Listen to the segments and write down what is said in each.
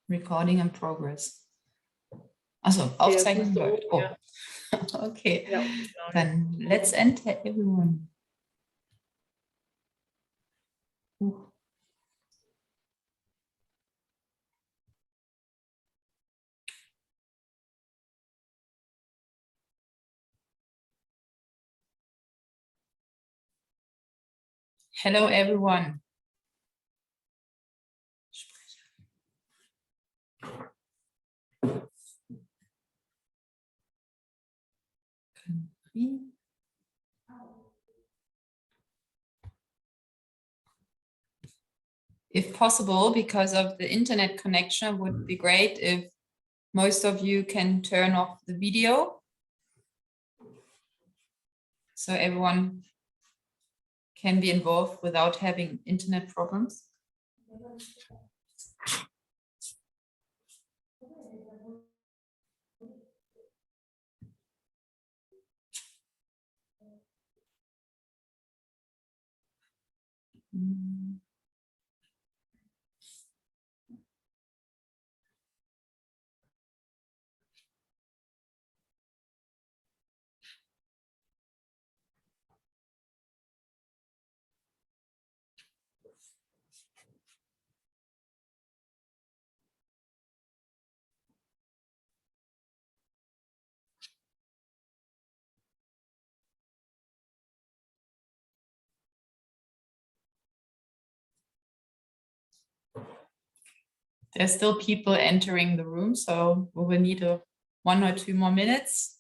Recording in progress. Also, Aufzeichnung läuft. Oh. Ja. Okay, ja, dann let's enter everyone. Hello everyone. If possible, because of the internet connection, would be great if most of you can turn off the video, so everyone can be involved without having internet problems. There's still people entering the room, so we will need 1 or 2 more minutes.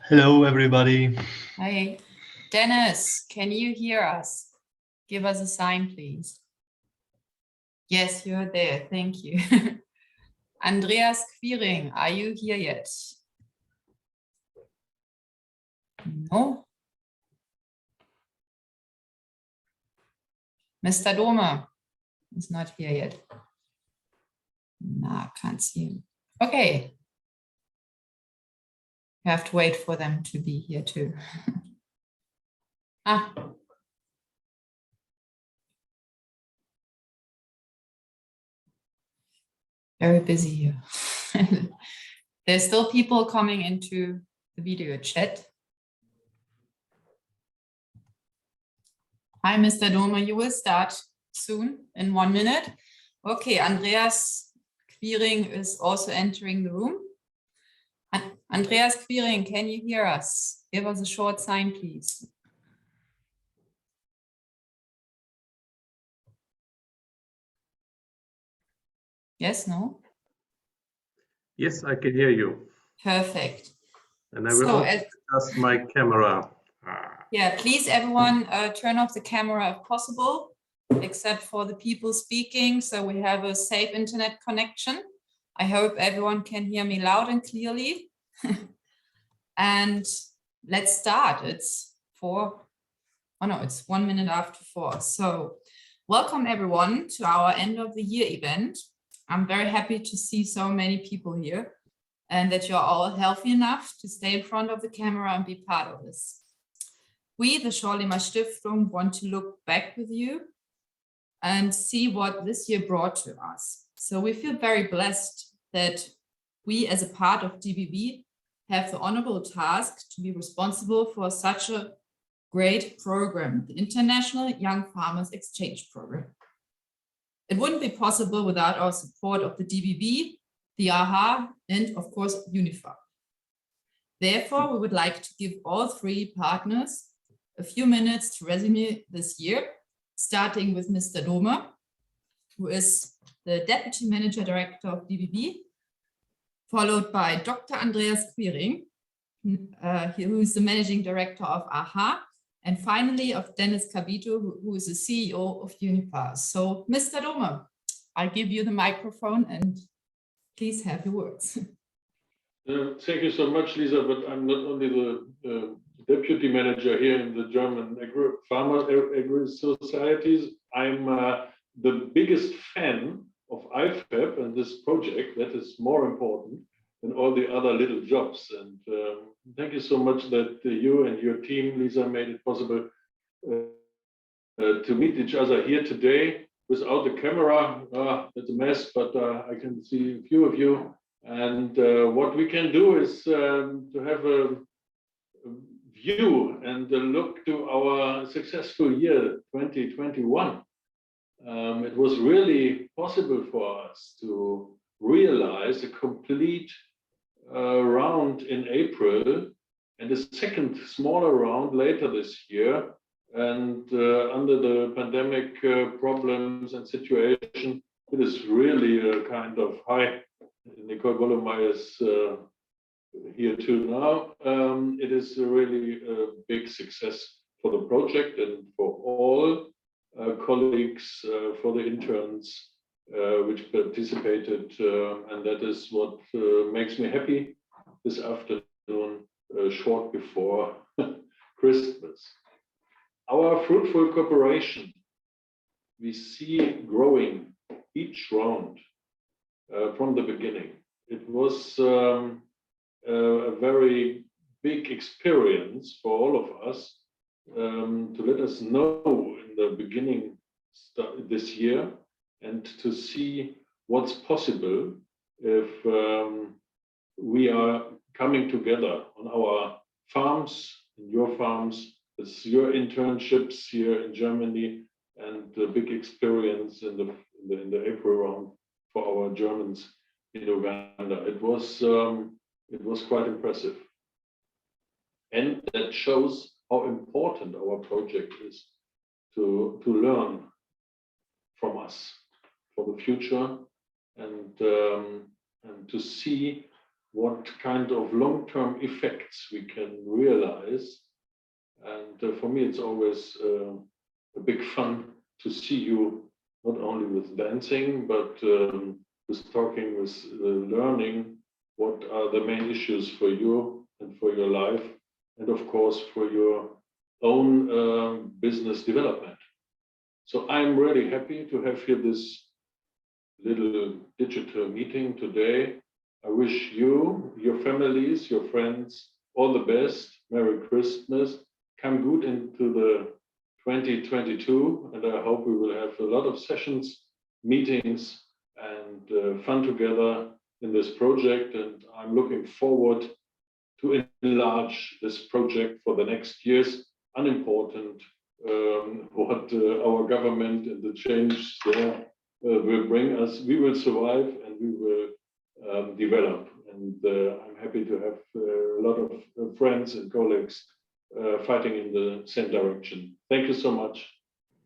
Hello, everybody. Hi. Dennis, can you hear us? Give us a sign, please. Yes, you're there. Thank you. Andreas Quiring, are you here yet? No. Mr. Dome is not here yet. No, can't see him. Okay. You have to wait for them to be here too. Ah. Very busy here. There's still people coming into the video chat. Hi, Mr. Dome, you will start soon in 1 minute. Okay, Andreas Quiring is also entering the room. Andreas Quiring, can you hear us? Give us a short sign, please. Yes, no? Yes, I can hear you. Perfect. And I will adjust my camera. Yeah, please, everyone, turn off the camera if possible, except for the people speaking, so we have a safe internet connection. I hope everyone can hear me loud and clearly. And let's start. It's 1 minute after 4. So welcome everyone to our end of the year event. I'm very happy to see so many people here and that you're all healthy enough to stay in front of the camera and be part of this. We, the Schorlemer Stiftung, want to look back with you and see what this year brought to us. So we feel very blessed that we, as a part of DBV, have the honorable task to be responsible for such a great program, the International Young Farmers Exchange Program. It wouldn't be possible without our support of the DBV, the AHA, and of course, UNIFEP. Therefore, we would like to give all 3 partners a few minutes to resume this year, starting with Mr. Dome, who is the Deputy Manager Director of DBV, followed by Dr. Andreas Quiring, who is the Managing Director of AHA, and finally of Dennis Cabito, who is the CEO of UNIFEP. So, Mr. Dome, I give you the microphone and please have your words. Thank you so much, Lisa, but I'm not only the deputy manager here in the German farmer agri-societies. I'm the biggest fan of IFEP and this project. That is more important than all the other little jobs. And thank you so much that you and your team, Lisa, made it possible to meet each other here today without the camera. It's a mess, but I can see a few of you. And what we can do is to have a view and a look to our successful year 2021. It was really possible for us to realize a complete round in April and a second smaller round later this year. And under the pandemic problems and situation, it is really a kind of high. Nicole Bollemeyer is here too now. It is really a big success for the project and for all colleagues, for the interns which participated, and that is what makes me happy this afternoon, short before Christmas. Our fruitful cooperation, we see growing each round from the beginning. It was a very big experience for all of us to let us know in the beginning this year and to see what's possible if we are coming together on our farms, in your farms, it's your internships here in Germany, and the big experience in the April round for our Germans in Uganda. It was quite impressive, and that shows how important our project is to learn from us for the future, and to see what kind of long-term effects we can realize. And for me, it's always a big fun to see you not only with dancing, but with talking, with learning what are the main issues for you and for your life, and of course for your own business development. So I'm really happy to have here this little digital meeting today. I wish you, your families, your friends, all the best. Merry Christmas. Come good into the 2022, and I hope we will have a lot of sessions, meetings, and fun together in this project. And I'm looking forward to enlarge this project for the next years. Unimportant what our government and the change there will bring us. We will survive and we will develop. And I'm happy to have a lot of friends and colleagues fighting in the same direction. Thank you so much.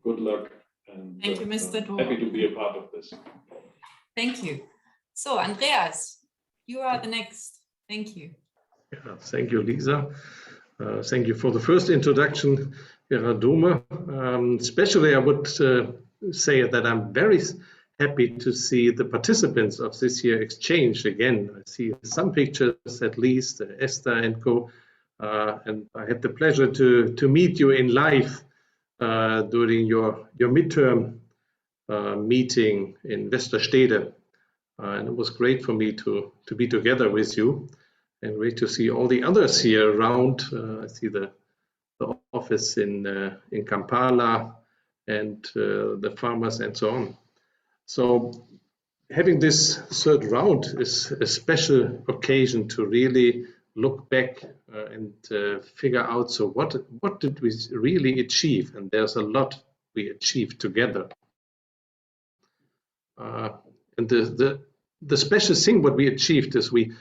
Good luck. And thank you, Mr. Dohr. Happy to be a part of this. Thank you. So, Andreas, you are the next. Thank you. Yeah, thank you, Lisa. Thank you for the first introduction, Vera Dome. Especially, I would say that I'm very happy to see the participants of this year exchange again. I see some pictures, at least, Esther and co. And I had the pleasure to meet you in live during your midterm meeting in Westerstede. And it was great for me to be together with you, and great to see all the others here around. I see the office in Kampala and the farmers and so on. So having this third round is a special occasion to really look back and figure out, so what did we really achieve? And there's a lot we achieved together. And the special thing what we achieved is we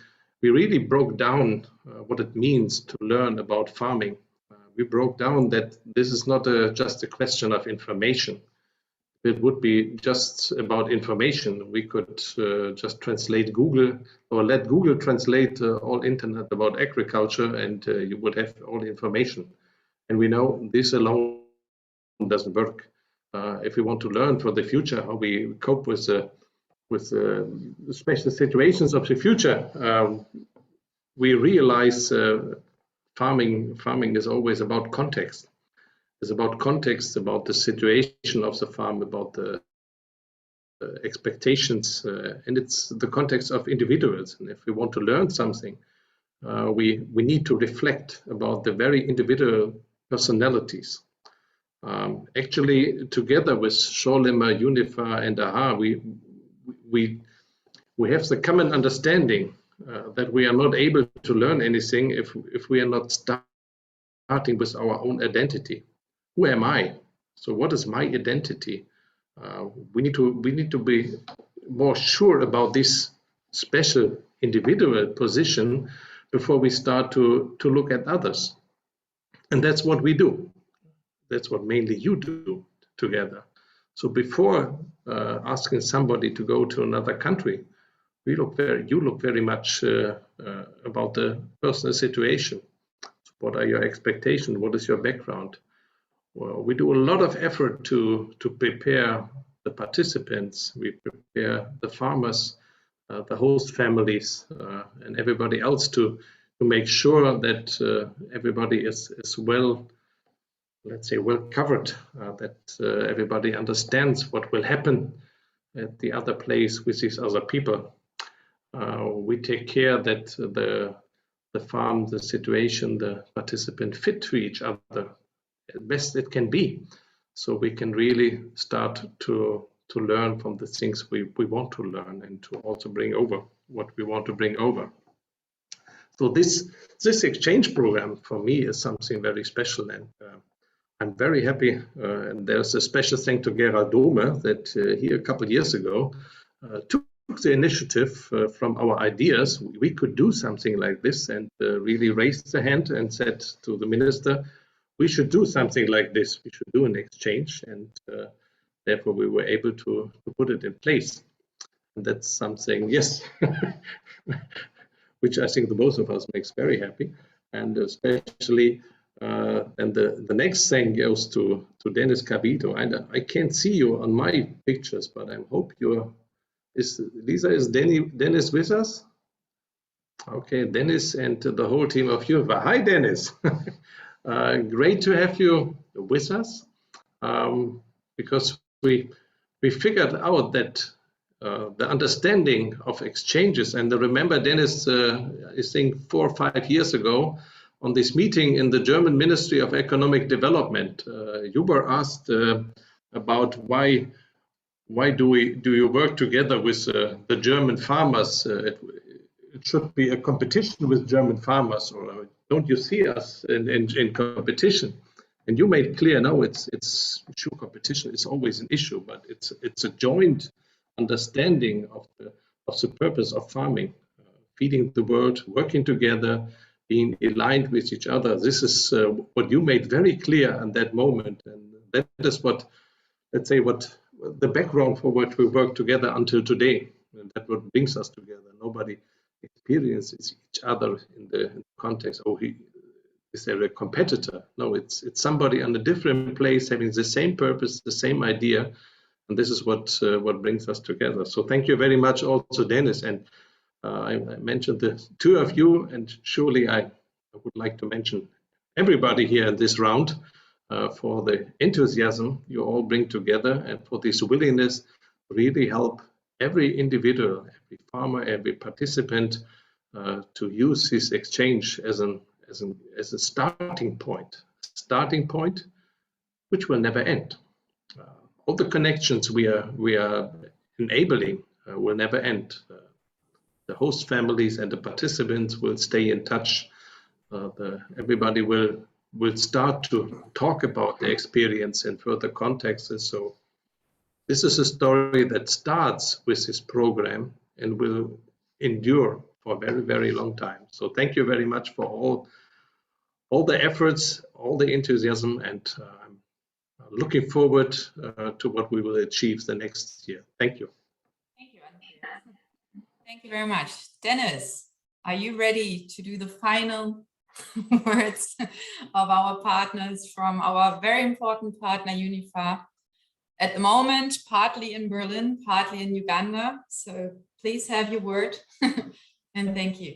really broke down what it means to learn about farming. We broke down that this is not just a question of information. It would be just about information. We could just translate Google, or let Google translate all internet about agriculture, and you would have all the information. And we know this alone doesn't work. If we want to learn for the future how we cope with the special situations of the future, we realize farming is always about context. It's about context, about the situation of the farm, about the expectations, and it's the context of individuals. And if we want to learn something, we need to reflect about the very individual personalities. Actually, together with Scholema, Unifa, and AHA, we have the common understanding that we are not able to learn anything if we are not starting with our own identity. Who am I? So what is my identity? We need to be more sure about this special individual position before we start to look at others. And that's what we do. That's what mainly you do together. So before asking somebody to go to another country, you look very much about the personal situation. What are your expectations? What is your background? Well, we do a lot of effort to prepare the participants. We prepare the farmers, the host families, and everybody else to make sure that everybody is well, let's say, well covered, that everybody understands what will happen at the other place with these other people. We take care that the farm, the situation, the participant fit to each other as best it can be, so we can really start to learn from the things we want to learn and to also bring over what we want to bring over. So this exchange program for me is something very special, and I'm very happy. And there's a special thanks to Gerald Dome that he a couple of years ago took the initiative from our ideas. We could do something like this, and really raised the hand and said to the minister, we should do something like this. We should do an exchange, and therefore we were able to put it in place. And that's something, yes, which I think the both of us makes very happy. And especially, and the next thing goes to Dennis Cabito. And I can't see you on my pictures, but I hope Lisa, is Dennis with us? Okay, Dennis and the whole team of UFA. Hi, Dennis. Great to have you with us, because we figured out that the understanding of exchanges, and remember, Dennis, I think 4 or 5 years ago, on this meeting in the German Ministry of Economic Development, you were asked about why do you work together with the German farmers? It should be a competition with German farmers, or don't you see us in competition? And you made clear, no, it's true, competition is always an issue, but it's a joint understanding of the purpose of farming, feeding the world, working together, being aligned with each other. This is what you made very clear in that moment, and that is what, let's say, what the background for what we work together until today, and that what brings us together. Nobody experiences each other in the context, oh, is there a competitor? No, it's somebody on a different place having the same purpose, the same idea, and this is what brings us together. So thank you very much also, Dennis. And I mentioned the two of you, and surely I would like to mention everybody here in this round for the enthusiasm you all bring together, and for this willingness to really help every individual, every farmer, every participant to use this exchange as a starting point, which will never end. All the connections we are enabling will never end. The host families and the participants will stay in touch. Everybody will start to talk about their experience in further contexts. So this is a story that starts with this program and will endure for a very, very long time. So thank you very much for all the efforts, all the enthusiasm, and I'm looking forward to what we will achieve the next year. Thank you. Thank you, Andreas. Thank you very much. Dennis, are you ready to do the final words of our partners from our very important partner, UNIFA? At the moment, partly in Berlin, partly in Uganda. So please have your word, and thank you.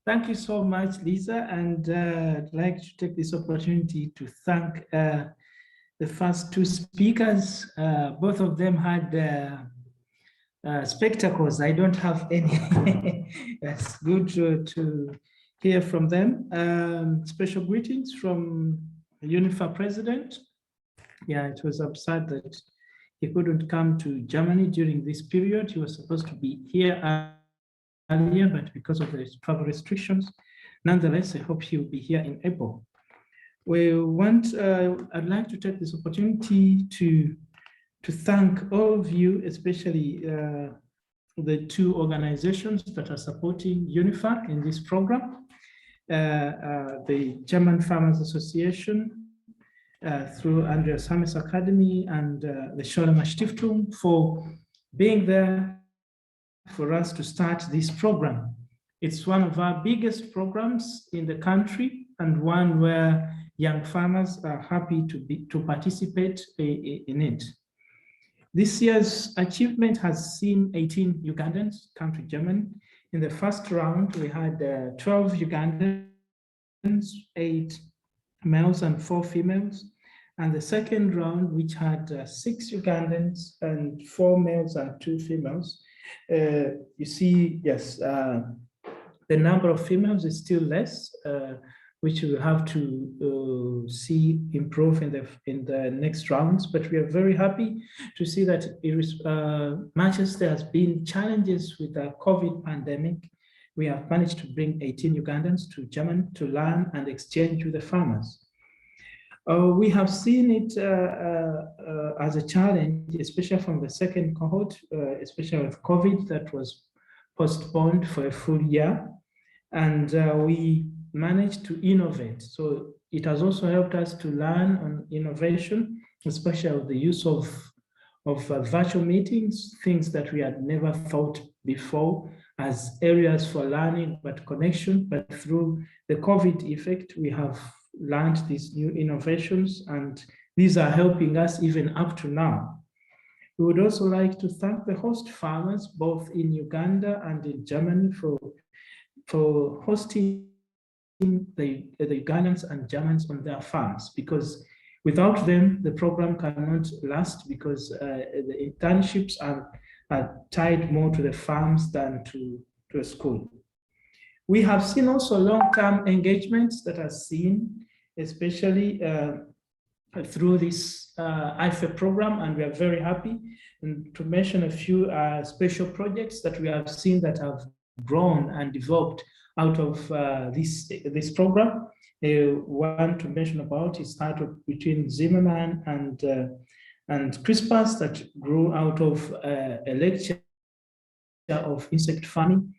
Thank you so much, Lisa, and I'd like to take this opportunity to thank the first two speakers. Both of them had spectacles. I don't have any. It's good to hear from them. Special greetings from UNIFA President Yeah, it was absurd that he couldn't come to Germany during this period. He was supposed to be here earlier, but because of the travel restrictions, nonetheless, I hope he'll be here in April. I'd like to take this opportunity to thank all of you, especially the two organizations that are supporting UNIFA in this program, the German Farmers Association through Andreas Hammes Academy and the Scholemer Stiftung for being there for us to start this program. It's one of our biggest programs in the country and one where young farmers are happy to participate in it. This year's achievement has seen 18 Ugandans come to Germany. In the first round, we had 12 Ugandans, 8 males and 4 females. And the second round, which had 6 Ugandans and 4 males and 2 females. You see, yes, the number of females is still less, which we will have to see improve in the next rounds. But we are very happy to see that much as there has been challenges with the COVID pandemic, we have managed to bring 18 Ugandans to Germany to learn and exchange with the farmers. We have seen it as a challenge, especially from the second cohort, especially with COVID that was postponed for a full year. And we managed to innovate. So it has also helped us to learn on innovation, especially the use of virtual meetings, things that we had never thought before as areas for learning, but connection. But through the COVID effect, we have learned these new innovations, and these are helping us even up to now. We would also like to thank the host farmers, both in Uganda and in Germany, for hosting the Ugandans and Germans on their farms, because without them, the program cannot last, because the internships are tied more to the farms than to a school. We have seen also long-term engagements that are seen, especially through this IFEP program, and we are very happy. And to mention a few special projects that we have seen that have grown and developed out of this program. One to mention about is started between Zimmerman and CRISPRs that grew out of a lecture of insect farming.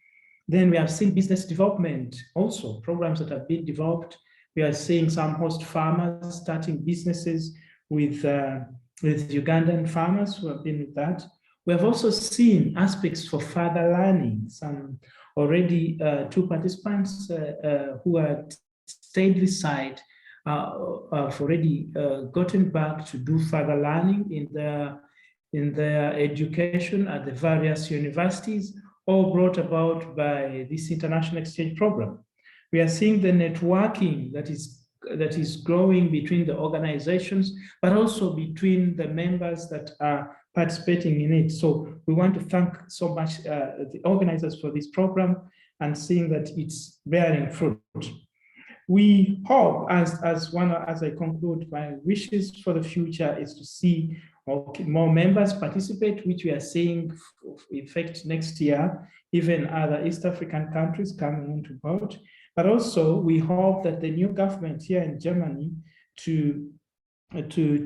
Then we have seen business development, also programs that have been developed. We are seeing some host farmers starting businesses with Ugandan farmers who have been with that. We have also seen aspects for further learning. Some already 2 participants who had stayed this side have already gotten back to do further learning in their education at the various universities, all brought about by this international exchange program. We are seeing the networking that is growing between the organizations, but also between the members that are participating in it. So we want to thank so much the organizers for this program and seeing that it's bearing fruit. We hope, as I conclude, my wishes for the future is to see more members participate, which we are seeing in fact next year, even other East African countries coming into board. But also we hope that the new government here in Germany to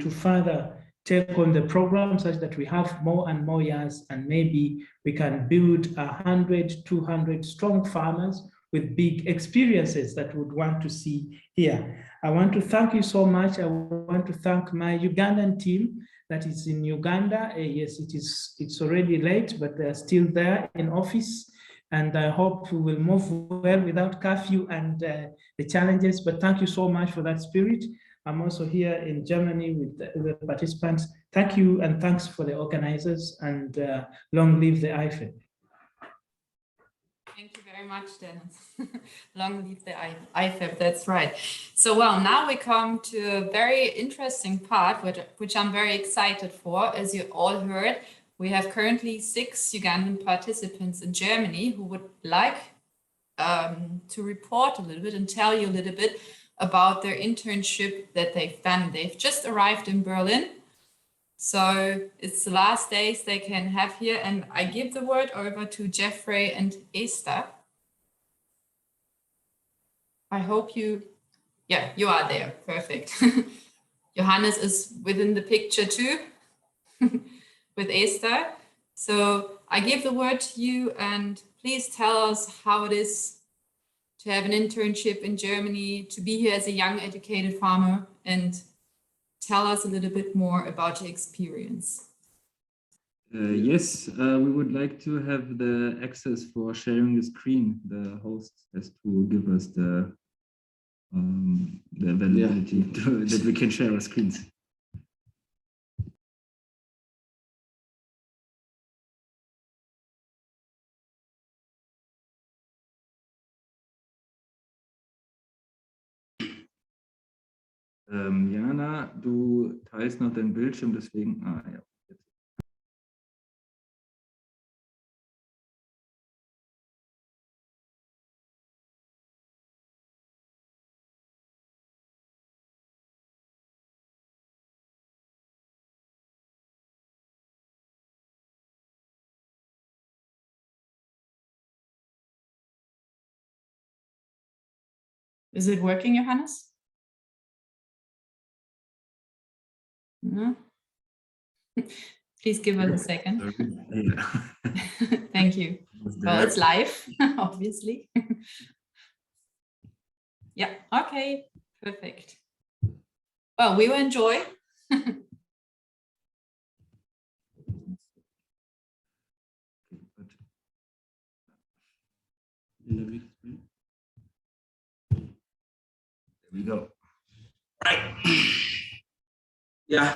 further take on the program such that we have more and more years, and maybe we can build 100, 200 strong farmers with big experiences that would want to see here. I want to thank you so much. I want to thank my Ugandan team that is in Uganda. Yes, it's already late, but they're still there in office. And I hope we will move well without curfew and the challenges. But thank you so much for that spirit. I'm also here in Germany with the participants. Thank you, and thanks for the organizers, and long live the IFEP. Thank you very much, Dennis. Long live the IFEP, that's right. So, well, now we come to a very interesting part, which I'm very excited for. As you all heard, we have currently 6 Ugandan participants in Germany who would like to report a little bit and tell you a little bit about their internship that they've done. They've just arrived in Berlin, so it's the last days they can have here, and I give the word over to Jeffrey and Esther. I hope you are there, perfect. Johannes is within the picture too, with Esther. So I give the word to you, and please tell us how it is to have an internship in Germany, to be here as a young educated farmer, and tell us a little bit more about your experience. Yes, we would like to have the access for sharing the screen. The host has to give us the availability that we can share our screens. Jana, du teilst noch deinen Bildschirm, deswegen, ja. Is it working, Johannes? No? Please give us a second. Thank you. Well, it's live, obviously. Yeah, okay, perfect. Well, we will enjoy. There we go. Right. Yeah.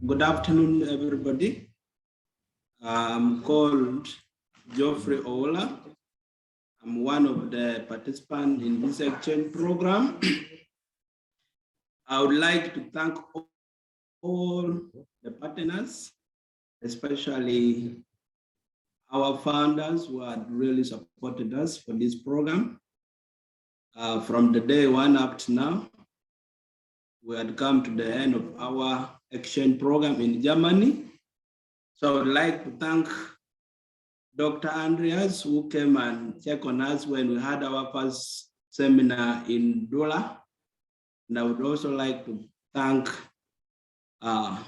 Good afternoon, everybody. I'm called Geoffrey Ola. I'm one of the participants in this exchange program. I would like to thank all the partners, especially our founders who had really supported us for this program. From the day one up to now, we had come to the end of our exchange program in Germany. So I would like to thank Dr. Andreas, who came and checked on us when we had our first seminar in Dola. And I would also like to thank our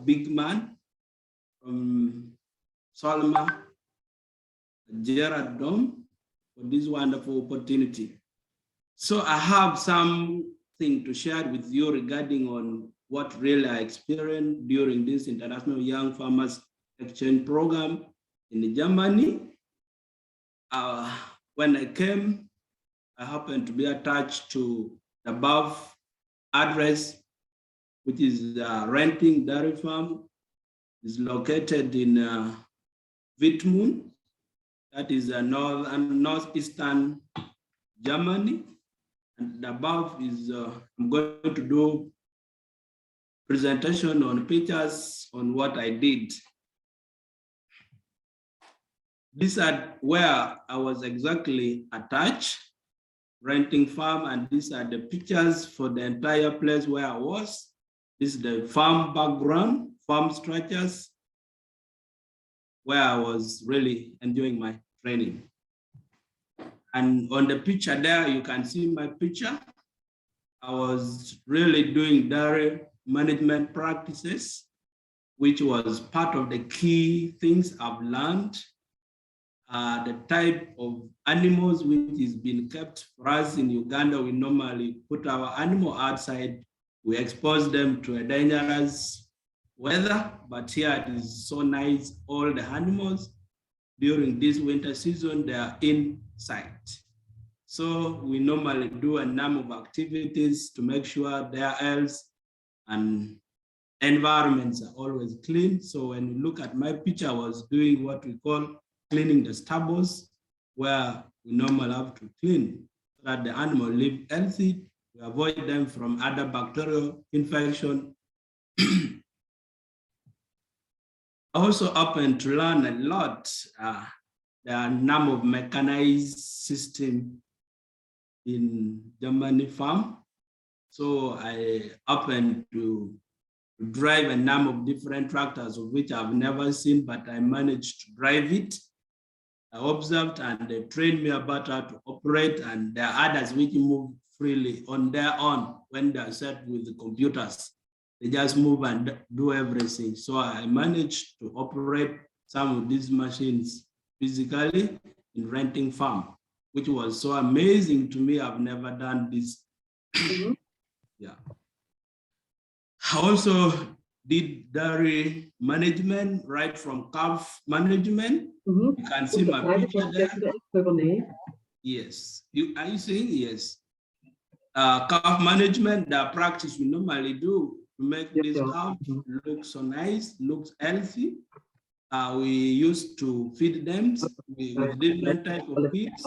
big man from Solma, Gerard Dom, for this wonderful opportunity. So I have something to share with you regarding on what really I experienced during this International Young Farmers Exchange Program in Germany. When I came, I happened to be attached to the above address, which is renting dairy farm. It's located in Wittmund, that is northeastern Germany. And above is, I'm going to do presentation on pictures on what I did. These are where I was exactly attached, renting farm, and these are the pictures for the entire place where I was. This is the farm background, farm structures, where I was really enjoying my training. And on the picture there, you can see my picture. I was really doing dairy management practices, which was part of the key things I've learned. The type of animals which is being kept for us in Uganda, we normally put our animal outside. We expose them to a dangerous weather, but here it is so nice. All the animals during this winter season, they are inside. So we normally do a number of activities to make sure their health and environments are always clean. So when you look at my picture, I was doing what we call cleaning the stables, where we normally have to clean so that the animal live healthy, to avoid them from other bacterial infection. I also happened to learn a lot there are a number of mechanized system in Germany farm. So I happened to drive a number of different tractors of which I've never seen, but I managed to drive it. I observed and they trained me about how to operate, and there are others which move freely on their own when they're set with the computers. They just move and do everything. So I managed to operate some of these machines physically in renting farm, which was so amazing to me. I've never done this. Yeah. I also did dairy management, right from calf management. You can see my picture there. Yes. Are you seeing? Yes. Calf management, the practice we normally do to make this calf look so nice, looks healthy. We used to feed them with different types of feeds.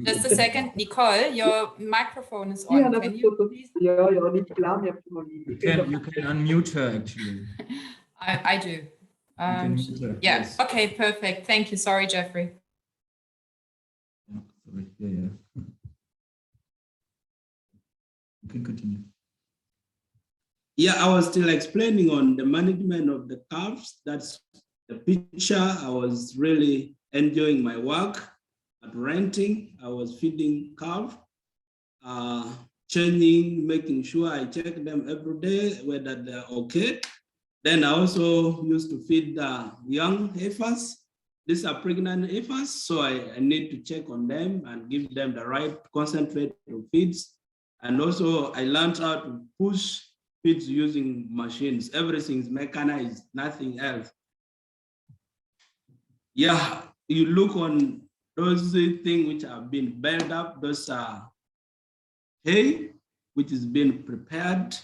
Just a second, Nicole, your microphone is on. Can you please? You can unmute her actually. I do. Yeah, yes. Okay, perfect. Thank you. Sorry, Jeffrey. Sorry. Yeah. You can continue. Yeah, I was still explaining on the management of the calves. That's the picture. I was really enjoying my work at renting. I was feeding calf, changing, making sure I check them every day, whether they're okay. Then I also used to feed the young heifers. These are pregnant heifers, so I need to check on them and give them the right concentrate of feeds. And also I learned how to push feeds using machines. Everything's mechanized, nothing else. Yeah, you look on those things which have been built up, those are hay, which is being prepared.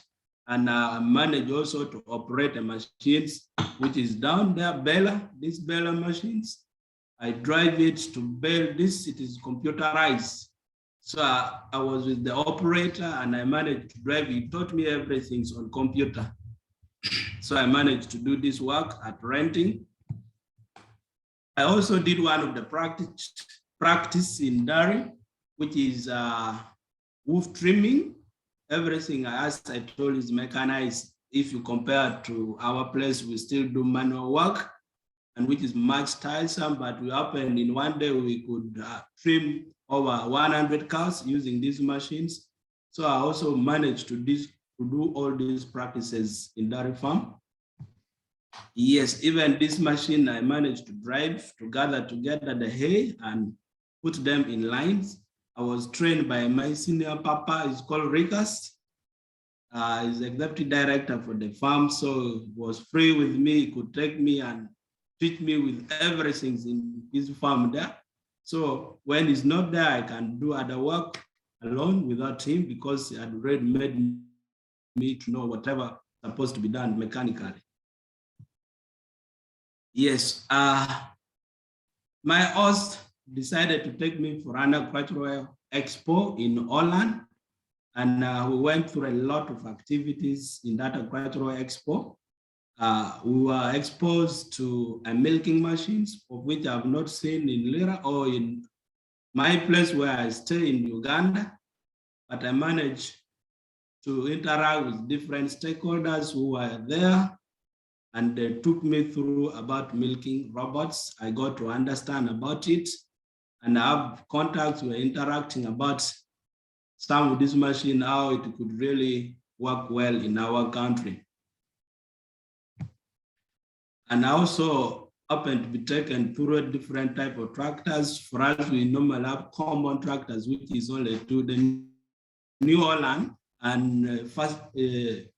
And I manage also to operate the machines, which is down there, baler, these baler machines. I drive it to bale this, it is computerized. So I was with the operator and I managed to drive, he taught me everything on computer. So I managed to do this work at renting. I also did one of the practice in dairy, which is wolf trimming. Everything, as I told, is mechanized. If you compare to our place, we still do manual work, and which is much tiresome, but we happened in one day we could trim over 100 cows using these machines. So I also managed to do all these practices in dairy farm. Yes, even this machine I managed to drive to gather together the hay and put them in lines. I was trained by my senior papa, he's called Rikas. He's the executive director for the farm, so he was free with me. He could take me and teach me with everything in his farm there. So when he's not there, I can do other work alone without him because he had already made me to know whatever supposed to be done mechanically. Yes, my host decided to take me for an agricultural expo in Holland, and we went through a lot of activities in that agricultural expo. We were exposed to milking machines, of which I've not seen in Lira or in my place where I stay in Uganda, but I managed to interact with different stakeholders who were there, and they took me through about milking robots. I got to understand about it, and I have contacts. We're interacting about some of this machine, how it could really work well in our country. And I also happened to be taken through different type of tractors. For us, we normally have common tractors, which is only to the New Holland and Faga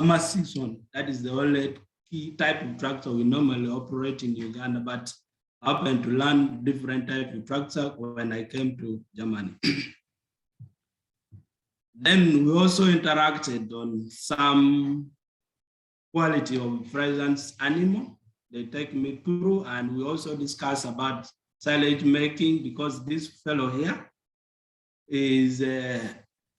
Massison. That is the only key type of tractor we normally operate in Uganda, but I happened to learn different type of tractor when I came to Germany. Then we also interacted on some quality of presence animal. They take me through, and we also discuss about silage making, because this fellow here is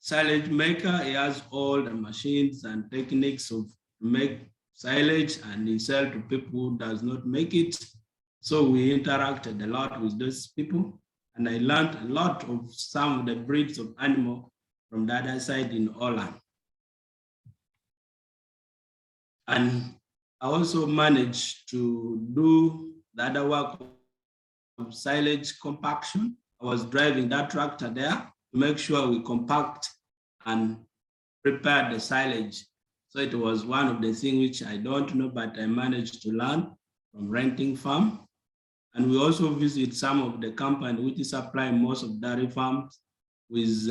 silage maker. He has all the machines and techniques of make silage, and he sell to people who does not make it. So we interacted a lot with those people, and I learned a lot of some of the breeds of animal from the other side in Holland. And I also managed to do the other work of silage compaction. I was driving that tractor there to make sure we compact and prepare the silage. So it was one of the things which I don't know, but I managed to learn from renting farm. And we also visit some of the companies which supply most of dairy farms with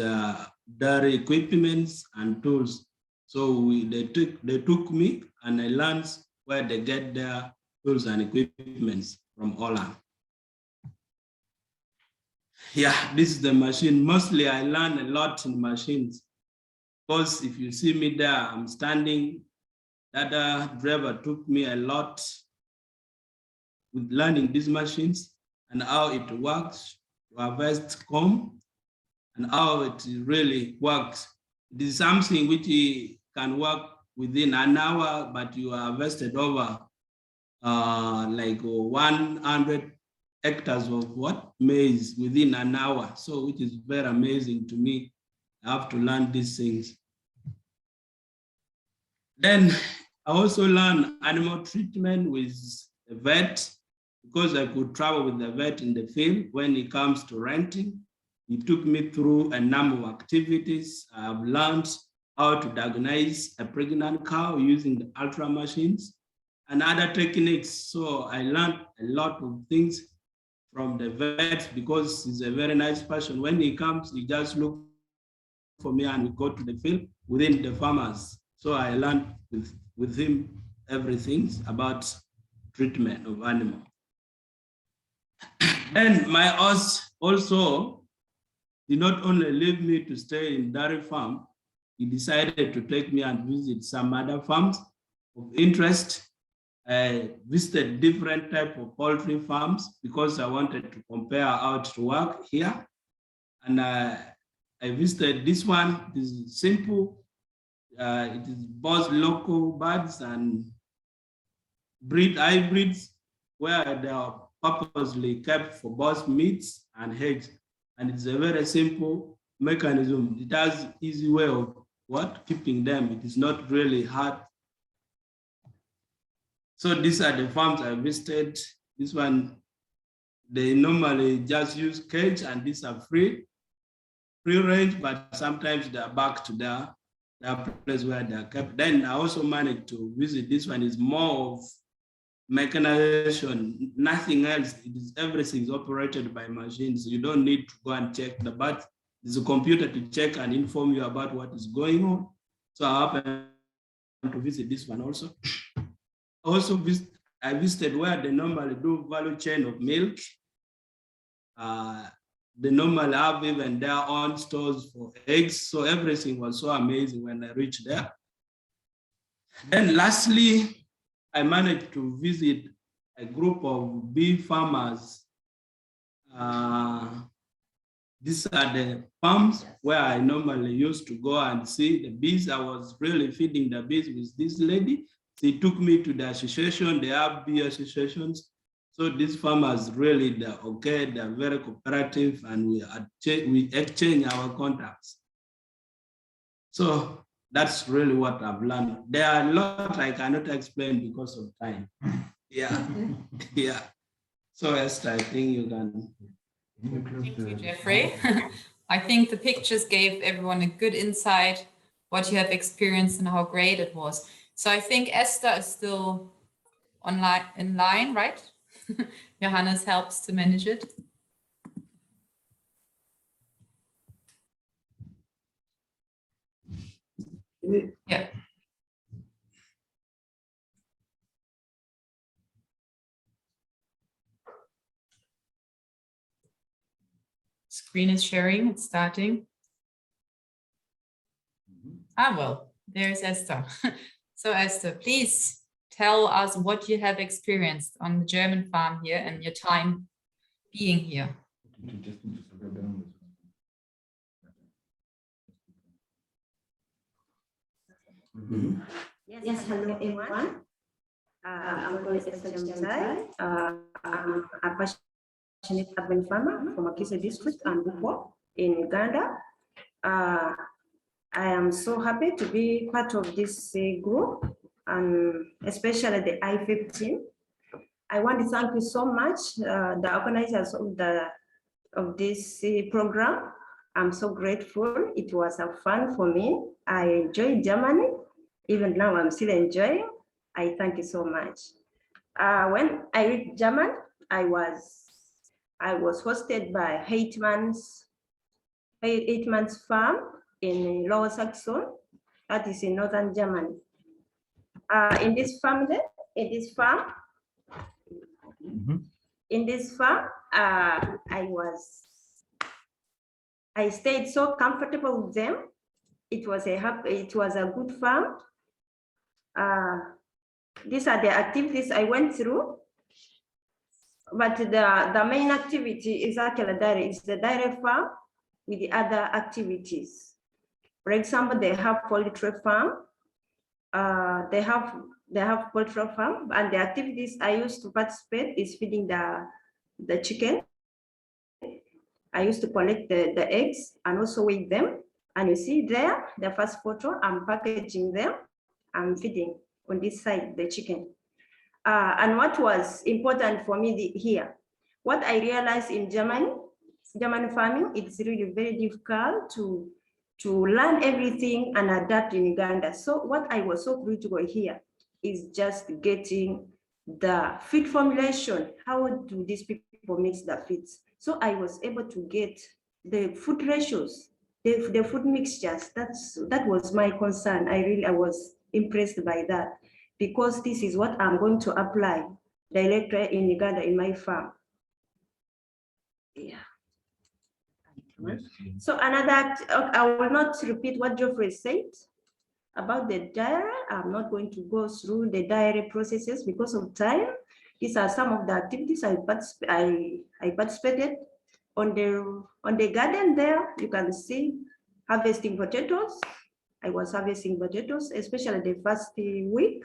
dairy equipments and tools. So they took me, and I learned where they get their tools and equipments from Holland. Yeah, this is the machine. Mostly I learn a lot in machines, because if you see me there, I'm standing. That driver took me a lot with learning these machines and how it works to harvest corn and how it really works. It is something which can work within an hour, but you are harvested over like 100 hectares of maize within an hour. So it is very amazing to me. I have to learn these things. Then I also learned animal treatment with a vet, because I could travel with the vet in the field when it comes to renting. He took me through a number of activities. I've learned how to diagnose a pregnant cow using the ultra machines and other techniques. So I learned a lot of things from the vet, because he's a very nice person. When he comes, he just looks for me and we go to the field within the farmers. So I learned with him everything about treatment of animals. And my host also did not only leave me to stay in dairy farm, he decided to take me and visit some other farms of interest. I visited different types of poultry farms because I wanted to compare how to work here. And I visited this one. It is simple. It is both local birds and breed hybrids, where they are purposely kept for both meats and eggs. And it's a very simple mechanism. It has easy way of keeping them. It is not really hard. So these are the farms I visited. This one, they normally just use cage, and these are free range, but sometimes they are back to their place where they are kept. Then I also managed to visit. This one is more of mechanization, nothing else. It is everything is operated by machines. You don't need to go and check the birth. There's a computer to check and inform you about what is going on. So I happened to visit this one also. Also, I visited where they normally do value chain of milk. They normally have even their own stores for eggs. So everything was so amazing when I reached there. Then lastly, I managed to visit a group of bee farmers. These are the farms where I normally used to go and see the bees. I was really feeding the bees with this lady. She took me to the association. They have bee associations. So these farmers really, they're okay. They're very cooperative, and we exchange our contacts. So that's really what I've learned. There are a lot I cannot explain because of time. Yeah, yeah. So Esther, I think you can. Thank you, Jeffrey. I think the pictures gave everyone a good insight what you have experienced and how great it was. So I think Esther is still in line, right? Johannes helps to manage it. Yeah. Screen is sharing, it's starting. Well, there's Esther. So Esther, please tell us what you have experienced on the German farm here and your time being here. Yes, hello everyone. I'm called Zeit. I'm a passionate urban farmer from Akise district and Bupo in Uganda. I am so happy to be part of this group, and especially the Ifep team. I want to thank you so much, the organizers of this program. I'm so grateful. It was a fun for me. I enjoyed Germany. Even now, I'm still enjoying. I thank you so much. When I reached German, I was hosted by 8 months farm in Lower Saxon, that is in northern Germany. In this farm, I stayed so comfortable with them. It was a good farm. These are the activities I went through, but the main activity is actually the dairy farm with the other activities. For example, they have poultry farm. They have poultry farm, and the activities I used to participate is feeding the chicken. I used to collect the eggs and also weigh them. And you see there, the first photo, I'm packaging them, I'm feeding on this side, the chicken. And what was important for me here, what I realized in German farming, it's really very difficult to learn everything and adapt in Uganda. So what I was so critical here is just getting the feed formulation. How do these people mix the feeds? So I was able to get the food ratios, the food mixtures. That was my concern. I was impressed by that, because this is what I'm going to apply directly in Uganda in my farm. Yeah. So I will not repeat what Geoffrey said about the dairy. I'm not going to go through the dairy processes because of time. These are some of the activities I participated on the garden there. You can see harvesting potatoes. I was harvesting potatoes, especially the first week.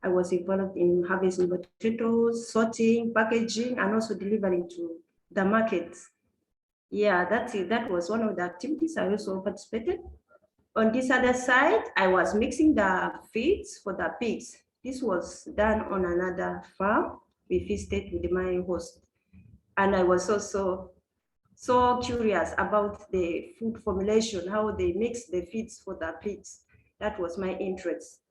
I was involved in harvesting potatoes, sorting, packaging, and also delivering to the markets. Yeah, that was one of the activities I also participated. On this other side, I was mixing the feeds for the pigs. This was done on another farm. We visited with my host. And I was also so curious about the food formulation, how they mix the feeds for the pigs. That was my interest.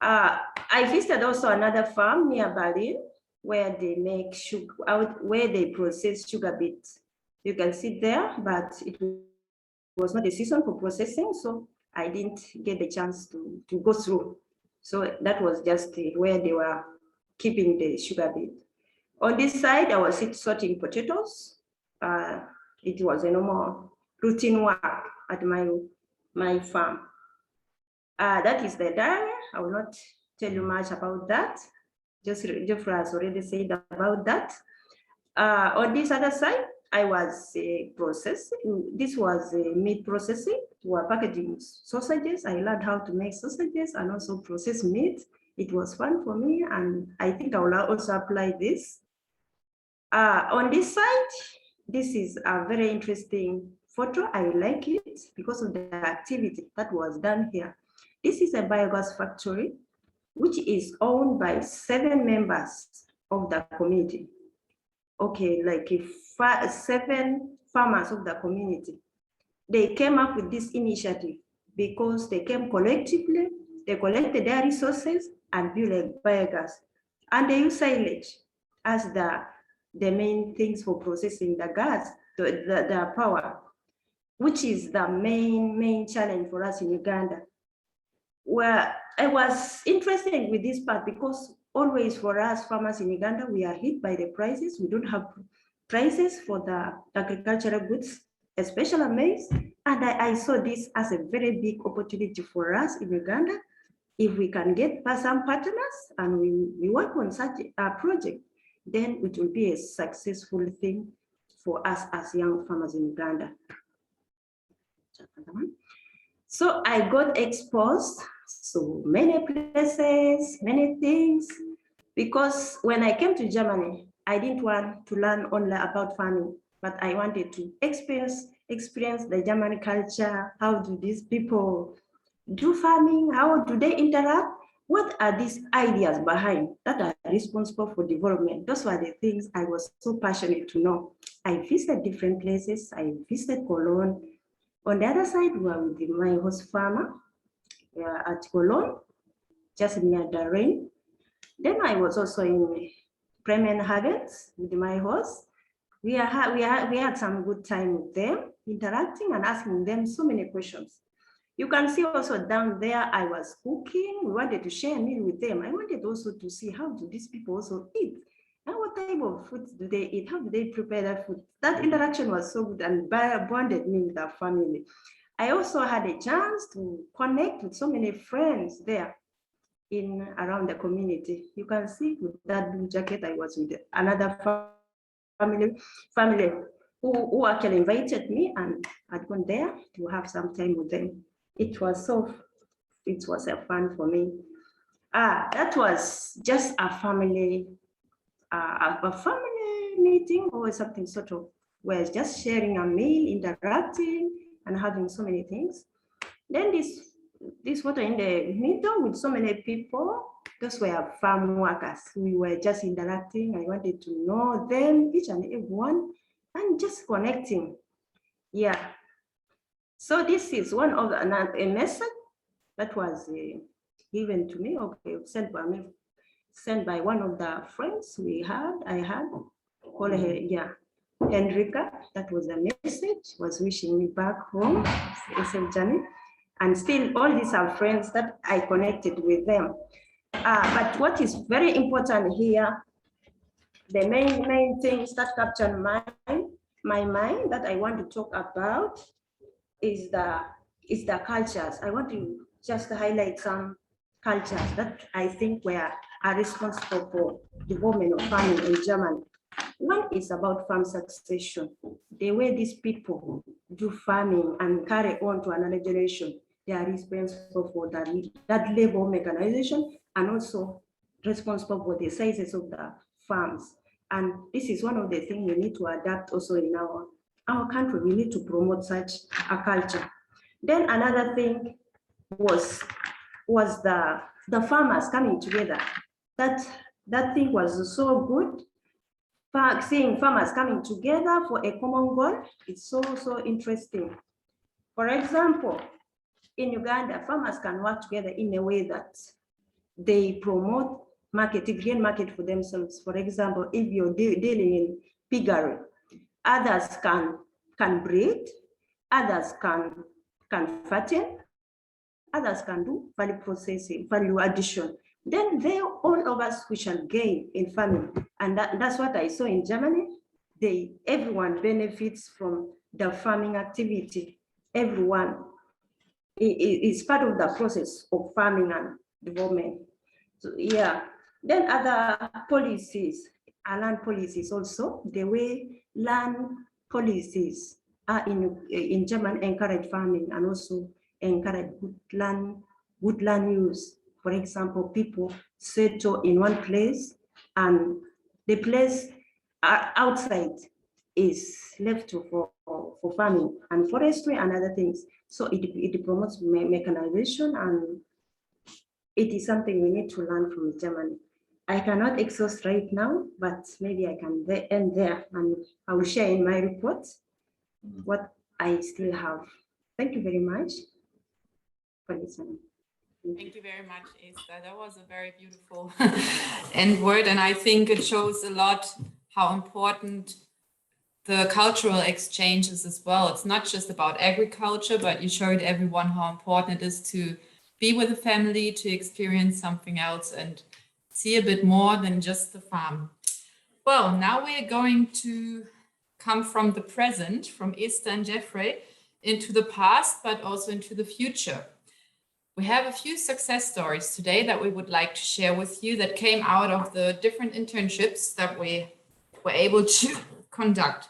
I visited also another farm near Berlin, where they make sugar, where they process sugar beets. You can see there, but it was not a season for processing, so I didn't get the chance to go through. So that was just where they were keeping the sugar beet. On this side, I was sorting potatoes. It was a normal routine work at my farm. That is the diary. I will not tell you much about that. Geoffrey has already said about that. On this other side, I was processing. This was meat processing. We were packaging sausages. I learned how to make sausages and also process meat. It was fun for me, and I think I will also apply this. On this side, this is a very interesting photo. I like it because of the activity that was done here. This is a biogas factory, which is owned by 7 members of the community. Okay, like 7 farmers of the community. They came up with this initiative because they came collectively, they collected their resources and built a biogas. And they use silage as the main things for processing the gas, the power, which is the main challenge for us in Uganda. Well, I was interested with this part because always for us farmers in Uganda, we are hit by the prices. We don't have prices for the agricultural goods, especially maize. And I saw this as a very big opportunity for us in Uganda. If we can get some partners and we work on such a project, then it will be a successful thing for us as young farmers in Uganda. So I got exposed to many places, many things, because when I came to Germany, I didn't want to learn only about farming, but I wanted to experience the German culture. How do these people do farming? How do they interact? What are these ideas behind that are responsible for development? Those were the things I was so passionate to know. I visited different places. I visited Cologne. On the other side, we were with my host farmer at Cologne, just near the rain. Then I was also in Bremenhaven with my host. We had some good time with them, interacting and asking them so many questions. You can see also down there, I was cooking. We wanted to share a meal with them. I wanted also to see how do these people also eat, and what type of food do they eat? How do they prepare that food? That interaction was so good and bonded me with our family. I also had a chance to connect with so many friends there around the community. You can see with that blue jacket, I was with another family who actually invited me, and I'd gone there to have some time with them. It was a fun for me. That was just a family meeting or something sort of, where just sharing a meal, interacting, and having so many things. Then this photo in the middle with so many people, those were farm workers. We were just interacting. I wanted to know them, each and every one, and just connecting. Yeah. So this is one of a message that was given to me, sent by one of the friends I had, called her, Henrika. That was the message, was wishing me back home, safe journey. And still all these are friends that I connected with them. But what is very important here, the main things that captured my mind that I want to talk about is the cultures. I want to just highlight some cultures that I think are responsible for development of farming in Germany. One is about farm succession, the way these people do farming and carry on to another generation. They are responsible for that level of mechanization, and also responsible for the sizes of the farms. And this is one of the things we need to adapt also in our country. We need to promote such a culture. Then another thing was the farmers coming together. That thing was so good. Seeing farmers coming together for a common goal, it's so interesting. For example, in Uganda, farmers can work together in a way that they promote gain market for themselves. For example, if you're dealing in piggery, others can breed, others can fatten, others can do value processing, value addition. Then all of us, we shall gain in farming. And that's what I saw in Germany. Everyone benefits from the farming activity. Everyone is part of the process of farming and development. So yeah, then other policies, land policies also, the way land policies are in German encourage farming and also encourage good land use. For example, people settle in one place and the place outside is left for farming and forestry and other things. So it promotes mechanization, and it is something we need to learn from Germany. I cannot exhaust right now, but maybe I can end there, and I will share in my report what I still have. Thank you very much for listening. Thank you very much, Esther. That was a very beautiful end word, and I think it shows a lot how important the cultural exchange is as well. It's not just about agriculture, but you showed everyone how important it is to be with a family, to experience something else and see a bit more than just the farm. Well, now we're going to come from the present, from Esther and Jeffrey, into the past, but also into the future. We have a few success stories today that we would like to share with you that came out of the different internships that we were able to conduct.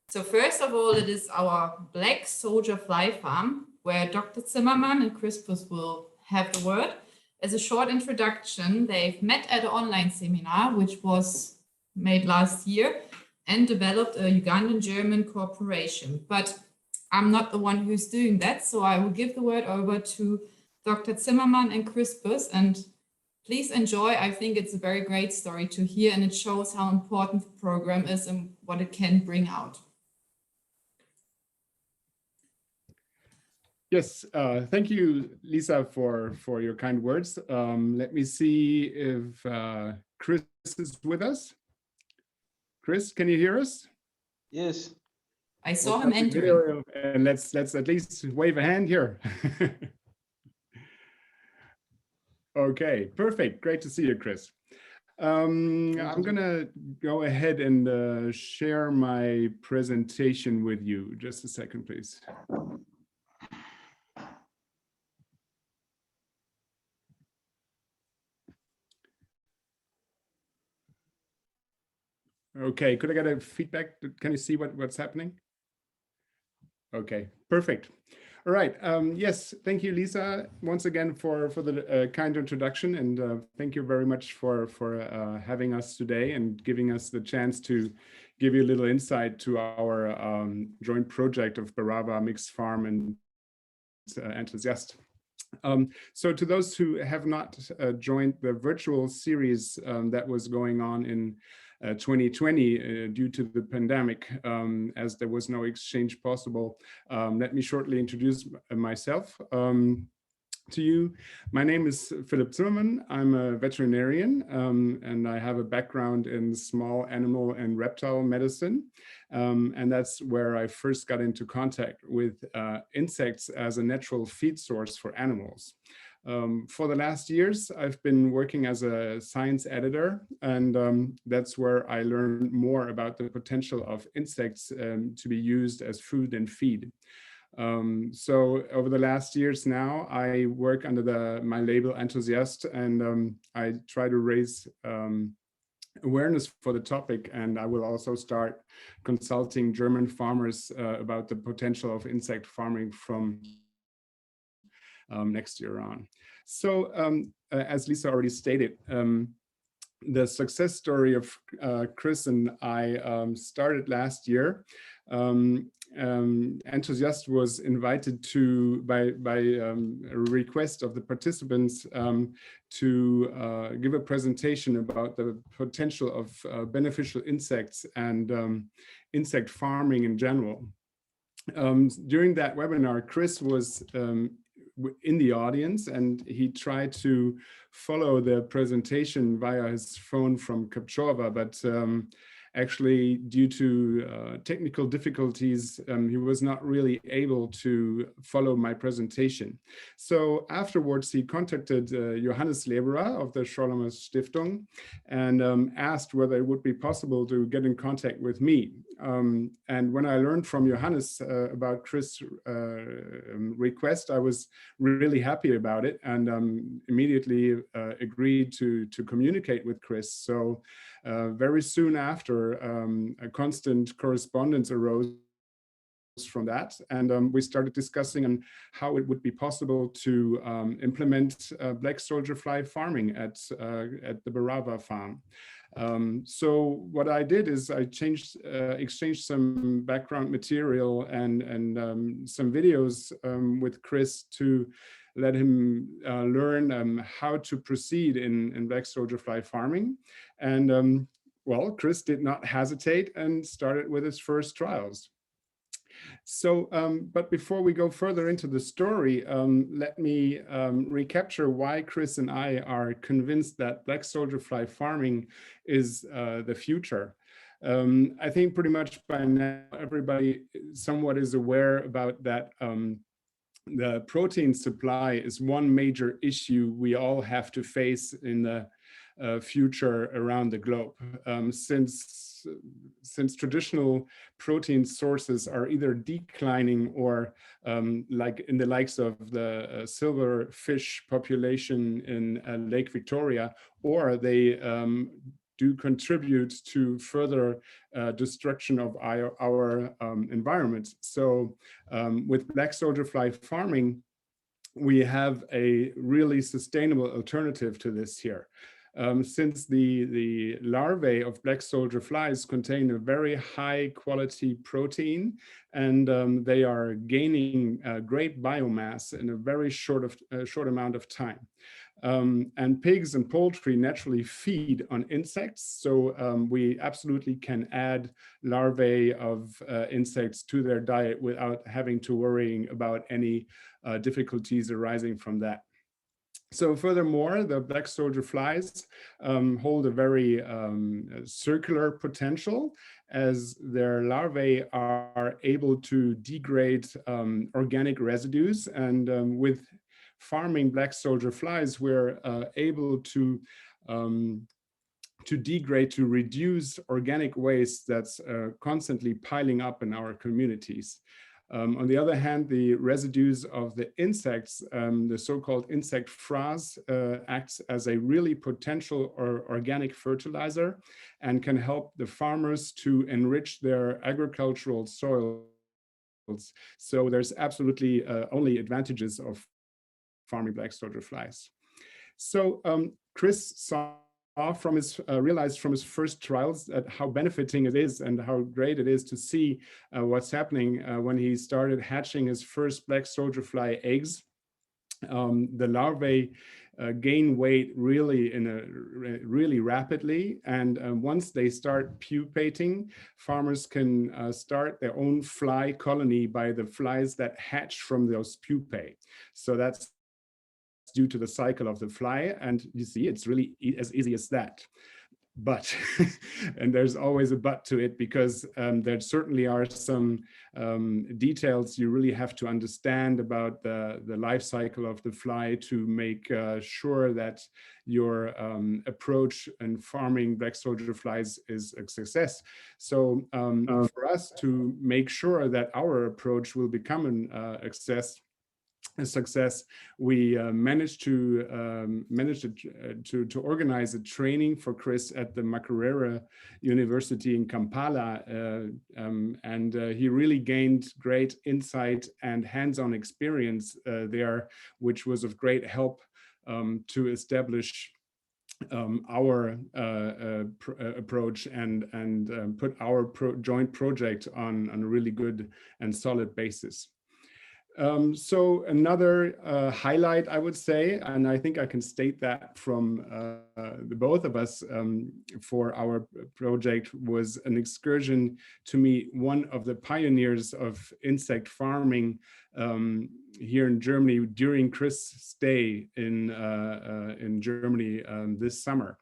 So first of all, it is our Black Soldier Fly Farm. where Dr. Zimmerman and Crispus will have the word. As a short introduction, they've met at an online seminar, which was made last year, and developed a Ugandan-German cooperation. But I'm not the one who's doing that, so I will give the word over to Dr. Zimmerman and Crispus, and please enjoy. I think it's a very great story to hear, and it shows how important the program is and what it can bring out. Yes, thank you, Lisa, for your kind words. Let me see if Chris is with us. Chris, can you hear us? Yes. I saw him entering. And let's at least wave a hand here. Okay, perfect. Great to see you, Chris. I'm gonna go ahead and share my presentation with you. Just a second, please. Okay, could I get a feedback? Can you see what's happening? Okay, perfect. All right. Yes, thank you, Lisa, once again for the kind introduction, and thank you very much for having us today and giving us the chance to give you a little insight to our joint project of Baraba Mixed Farm and Enthusiast. So to those who have not joined the virtual series that was going on in 2020 due to the pandemic, as there was no exchange possible, let me shortly introduce myself to you. My name is Philip Zimmerman. I'm a veterinarian, and I have a background in small animal and reptile medicine. And that's where I first got into contact with insects as a natural feed source for animals. For the last years, I've been working as a science editor, and that's where I learned more about the potential of insects to be used as food and feed. So over the last years now, I work under my label Enthusiast, and I try to raise awareness for the topic, and I will also start consulting German farmers about the potential of insect farming from next year on. So as Lisa already stated, the success story of Chris and I started last year. Enthusiast was invited to by a request of the participants to give a presentation about the potential of beneficial insects and insect farming in general. During that webinar, Chris was in the audience, and he tried to follow the presentation via his phone from Kapchorwa, but actually, due to technical difficulties, he was not really able to follow my presentation. So afterwards, he contacted Johannes Leberer of the Schorlemer Stiftung and asked whether it would be possible to get in contact with me. And when I learned from Johannes about Chris' request, I was really happy about it, and immediately agreed to communicate with Chris. So very soon after, a constant correspondence arose from that, and we started discussing on how it would be possible to implement black soldier fly farming at the Baraba farm. So what I did is I exchanged some background material and some videos with Chris to let him learn how to proceed in black soldier fly farming. And well, Chris did not hesitate and started with his first trials. So, but before we go further into the story, let me recapture why Chris and I are convinced that black soldier fly farming is the future. I think pretty much by now everybody somewhat is aware about that. The protein supply is one major issue we all have to face in the future around the globe, since traditional protein sources are either declining or like in the likes of the silverfish population in Lake Victoria, or they do contribute to further destruction of our environment. So with black soldier fly farming, we have a really sustainable alternative to this here. Since the larvae of black soldier flies contain a very high quality protein, and they are gaining great biomass in a very short amount of time. And pigs and poultry naturally feed on insects, so we absolutely can add larvae of insects to their diet without having to worry about any difficulties arising from that. So furthermore, the black soldier flies hold a very circular potential, as their larvae are able to degrade organic residues. And with farming black soldier flies, we're able to degrade, to reduce organic waste that's constantly piling up in our communities. On the other hand, the residues of the insects, the so-called insect frass, acts as a really potential organic fertilizer and can help the farmers to enrich their agricultural soils. So there's absolutely only advantages of farming black soldier flies. So Chris realized from his first trials that how benefiting it is and how great it is to see what's happening when he started hatching his first black soldier fly eggs. The larvae gain weight really rapidly, and once they start pupating, farmers can start their own fly colony by the flies that hatch from those pupae. So that's due to the cycle of the fly, and you see it's really as easy as that. But and there's always a but to it, because there certainly are some details you really have to understand about the life cycle of the fly to make sure that your approach in farming black soldier flies is a success. So for us to make sure that our approach will become a success, we managed to organize a training for Chris at the Makerere University in Kampala, and he really gained great insight and hands-on experience there, which was of great help to establish our approach and put our joint project on a really good and solid basis. So another highlight, I would say, and I think I can state that from the both of us for our project, was an excursion to meet one of the pioneers of insect farming here in Germany during Chris' stay in Germany this summer.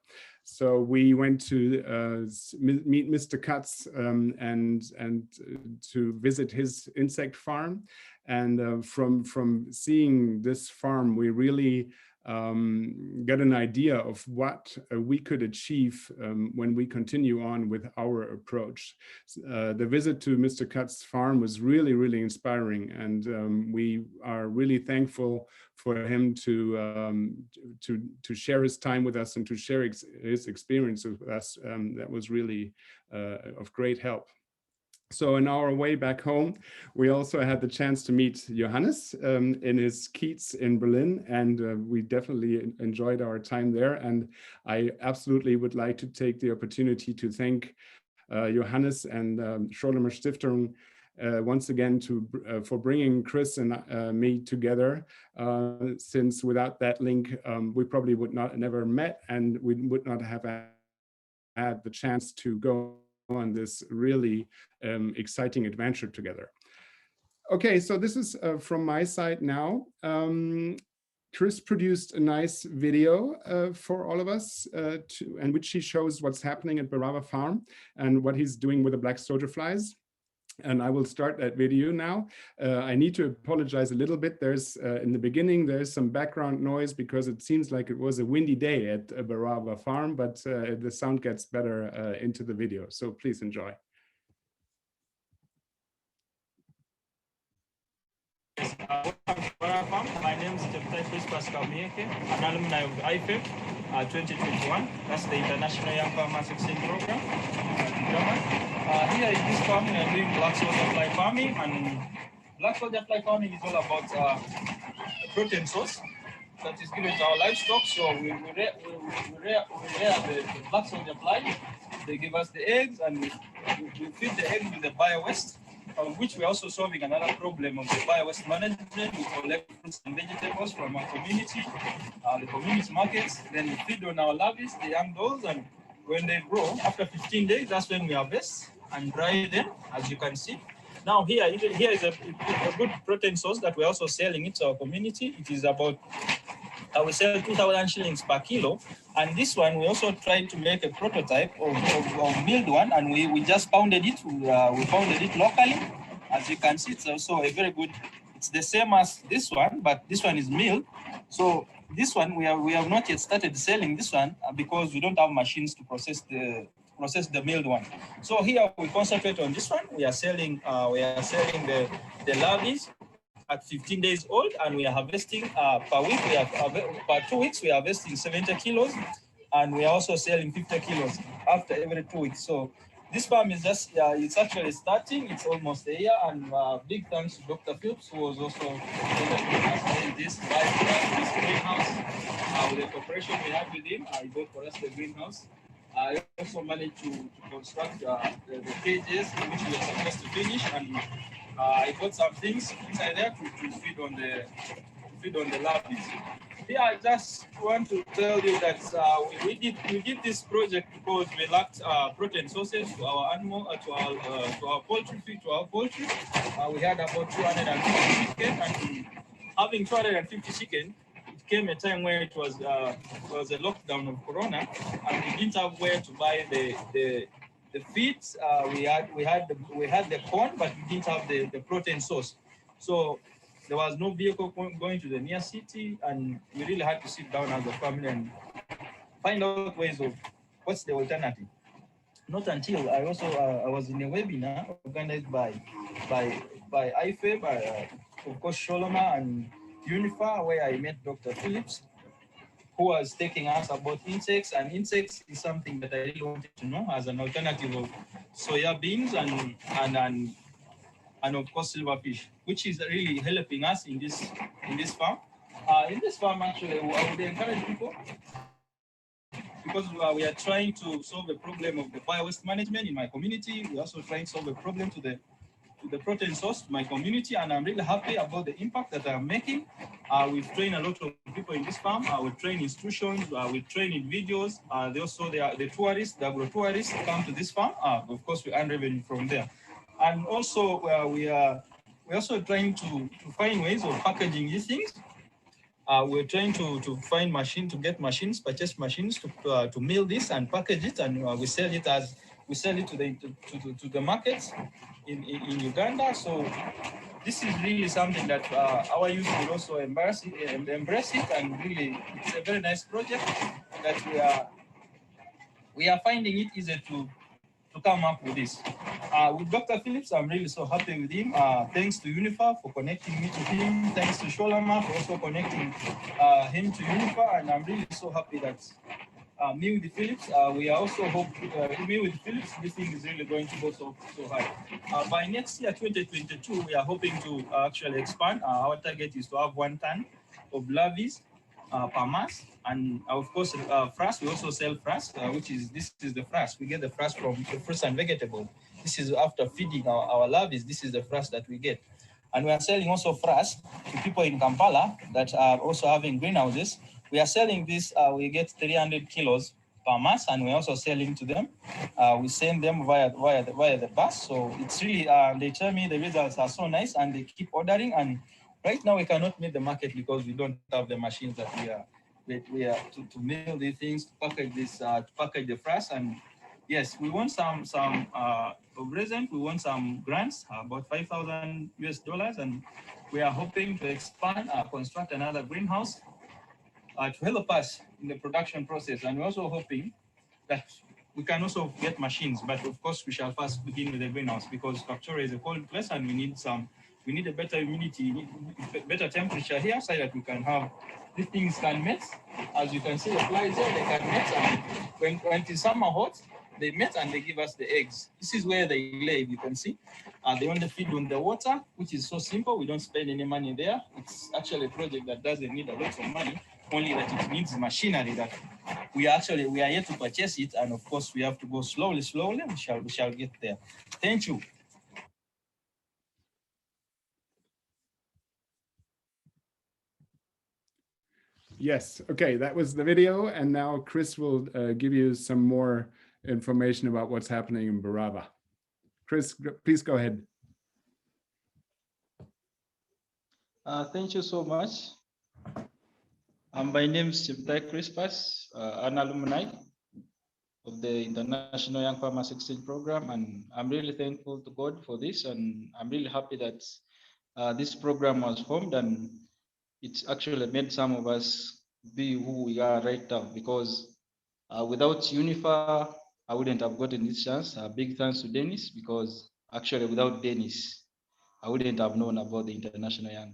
So we went to meet Mr. Katz and to visit his insect farm. And from seeing this farm, we really got an idea of what we could achieve when we continue on with our approach. The visit to Mr. Katz's farm was really, really inspiring, and we are really thankful for him to share his time with us and to share his experience with us. That was really of great help. So in our way back home, we also had the chance to meet Johannes in his Kiez in Berlin, and we definitely enjoyed our time there. And I absolutely would like to take the opportunity to thank Johannes and Scholemer Stiftung once again for bringing Chris and me together, since without that link, we probably would not have never met, and we would not have had the chance to go on this really exciting adventure together. Okay, so this is from my side now. Chris produced a nice video for all of us, in which he shows what's happening at Baraba Farm and what he's doing with the black soldier flies. And I will start that video now. I need to apologize a little bit. There's in the beginning, there's some background noise because it seems like it was a windy day at Baraba Farm, but the sound gets better into the video. So please enjoy. My name is Dr. Chris Pascal Mieke, an alumni of IFEP. 2021. That's the International Young Farmers Exchange Program in Germany. Here in this farm, we are doing black soldier fly farming, and black soldier fly farming is all about a protein source that is given to our livestock. So we rear the black soldier fly. They give us the eggs, and we feed the eggs with the bio-waste, which we're also solving another problem of the bio-waste management. We collect fruits and vegetables from our community, the community markets. Then we feed on our larvae, the young dogs, and when they grow, after 15 days, that's when we harvest and dry them, as you can see. Now here is a good protein source that we're also selling it to our community. It is about, we sell 2,000 shillings per kilo. And this one, we also tried to make a prototype of milled one, and we just pounded it. We pounded it locally. As you can see, it's also a very good, it's the same as this one, but this one is milled. So this one, we have not yet started selling this one because we don't have machines to process the milled one. So here we concentrate on this one. We are selling the larvae at 15 days old, and we are harvesting per week. Per 2 weeks, we are harvesting 70 kilos, and we are also selling 50 kilos after every 2 weeks. So this farm is just, it's actually starting. It's almost a year, and big thanks to Dr. Phillips, who was also in this greenhouse. With the cooperation we had with him, he bought for us the greenhouse. I also managed to construct the cages, which we were supposed to finish, and I got some things inside there to feed on the larvae. Here, I just want to tell you that we did this project because we lacked protein sources to our animal, to our poultry feed, to our poultry. We had about 250 chicken, and having 250 chicken, it came a time where it was a lockdown of Corona, and we didn't have where to buy the feeds. We had the corn, but we didn't have the protein source. So there was no vehicle going to the near city, and we really had to sit down as a family and find out ways of what's the alternative. Not until I was in a webinar organized by Ifep, of course Sholoma and Unifa, where I met Dr. Phillips, who was taking us about insects, and insects is something that I really wanted to know as an alternative of soya beans and of course silverfish, which is really helping us in this farm. In this farm, actually, I would encourage people, because we are trying to solve the problem of the bio-waste management in my community. We also trying to solve the problem to the protein source to my community, and I'm really happy about the impact that I'm making. We've trained a lot of people in this farm. We train institutions. We train individuals. The tourists, the agro-tourists come to this farm. Of course, we earn revenue from there. And also, we're also trying to find ways of packaging these things. We're trying to find purchase machines to mill this and package it, and we sell it to the markets in Uganda. So this is really something that our youth will also embrace it, and really it's a very nice project that we are finding it easy to come up with this. With Dr. Phillips, I'm really so happy with him. Thanks to Unifa for connecting me to him. Thanks to Sholama for also connecting him to Unifa. And I'm really so happy that me with the Phillips, we are also hoping, me with Phillips, this thing is really going to go so high. By next year, 2022, we are hoping to actually expand. Our target is to have 1 ton of larvae per mass, and of course frass. We also sell frass, this is the frass. We get the frass from the fruits and vegetables. This is after feeding our larvae. This is the frass that we get, and we are selling also frass to people in Kampala that are also having greenhouses. We are selling this. We get 300 kilos per mass, and we're also selling to them. We send them via the bus. So it's really they tell me the results are so nice, and they keep ordering. And right now we cannot meet the market because we don't have the machines that we are to mill these things, to package this, to package the frass. And yes, we want some of present. We want some grants, about $5,000 US, and we are hoping to expand, construct another greenhouse to help us in the production process. And we're also hoping that we can also get machines, but of course we shall first begin with the greenhouse, because Victoria is a cold place, and we need a better humidity, better temperature here, so that we can have these things can mate. As you can see, the flies here, they can mate. And when it is summer hot, they mate and they give us the eggs. This is where they lay, you can see. They only feed on the water, which is so simple. We don't spend any money there. It's actually a project that doesn't need a lot of money, only that it needs machinery that we are yet to purchase it. And of course, we have to go slowly. We shall get there. Thank you. Yes, okay, that was the video. And now Chris will give you some more information about what's happening in Baraba. Chris, please go ahead. Thank you so much. My name is Chiptai Crispas, an alumni of the International Young Farmers Exchange Program, and I'm really thankful to God for this, and I'm really happy that this program was formed, and it's actually made some of us be who we are right now, because without UNIFA, I wouldn't have gotten this chance. Big thanks to Dennis, because actually without Dennis, I wouldn't have known about the International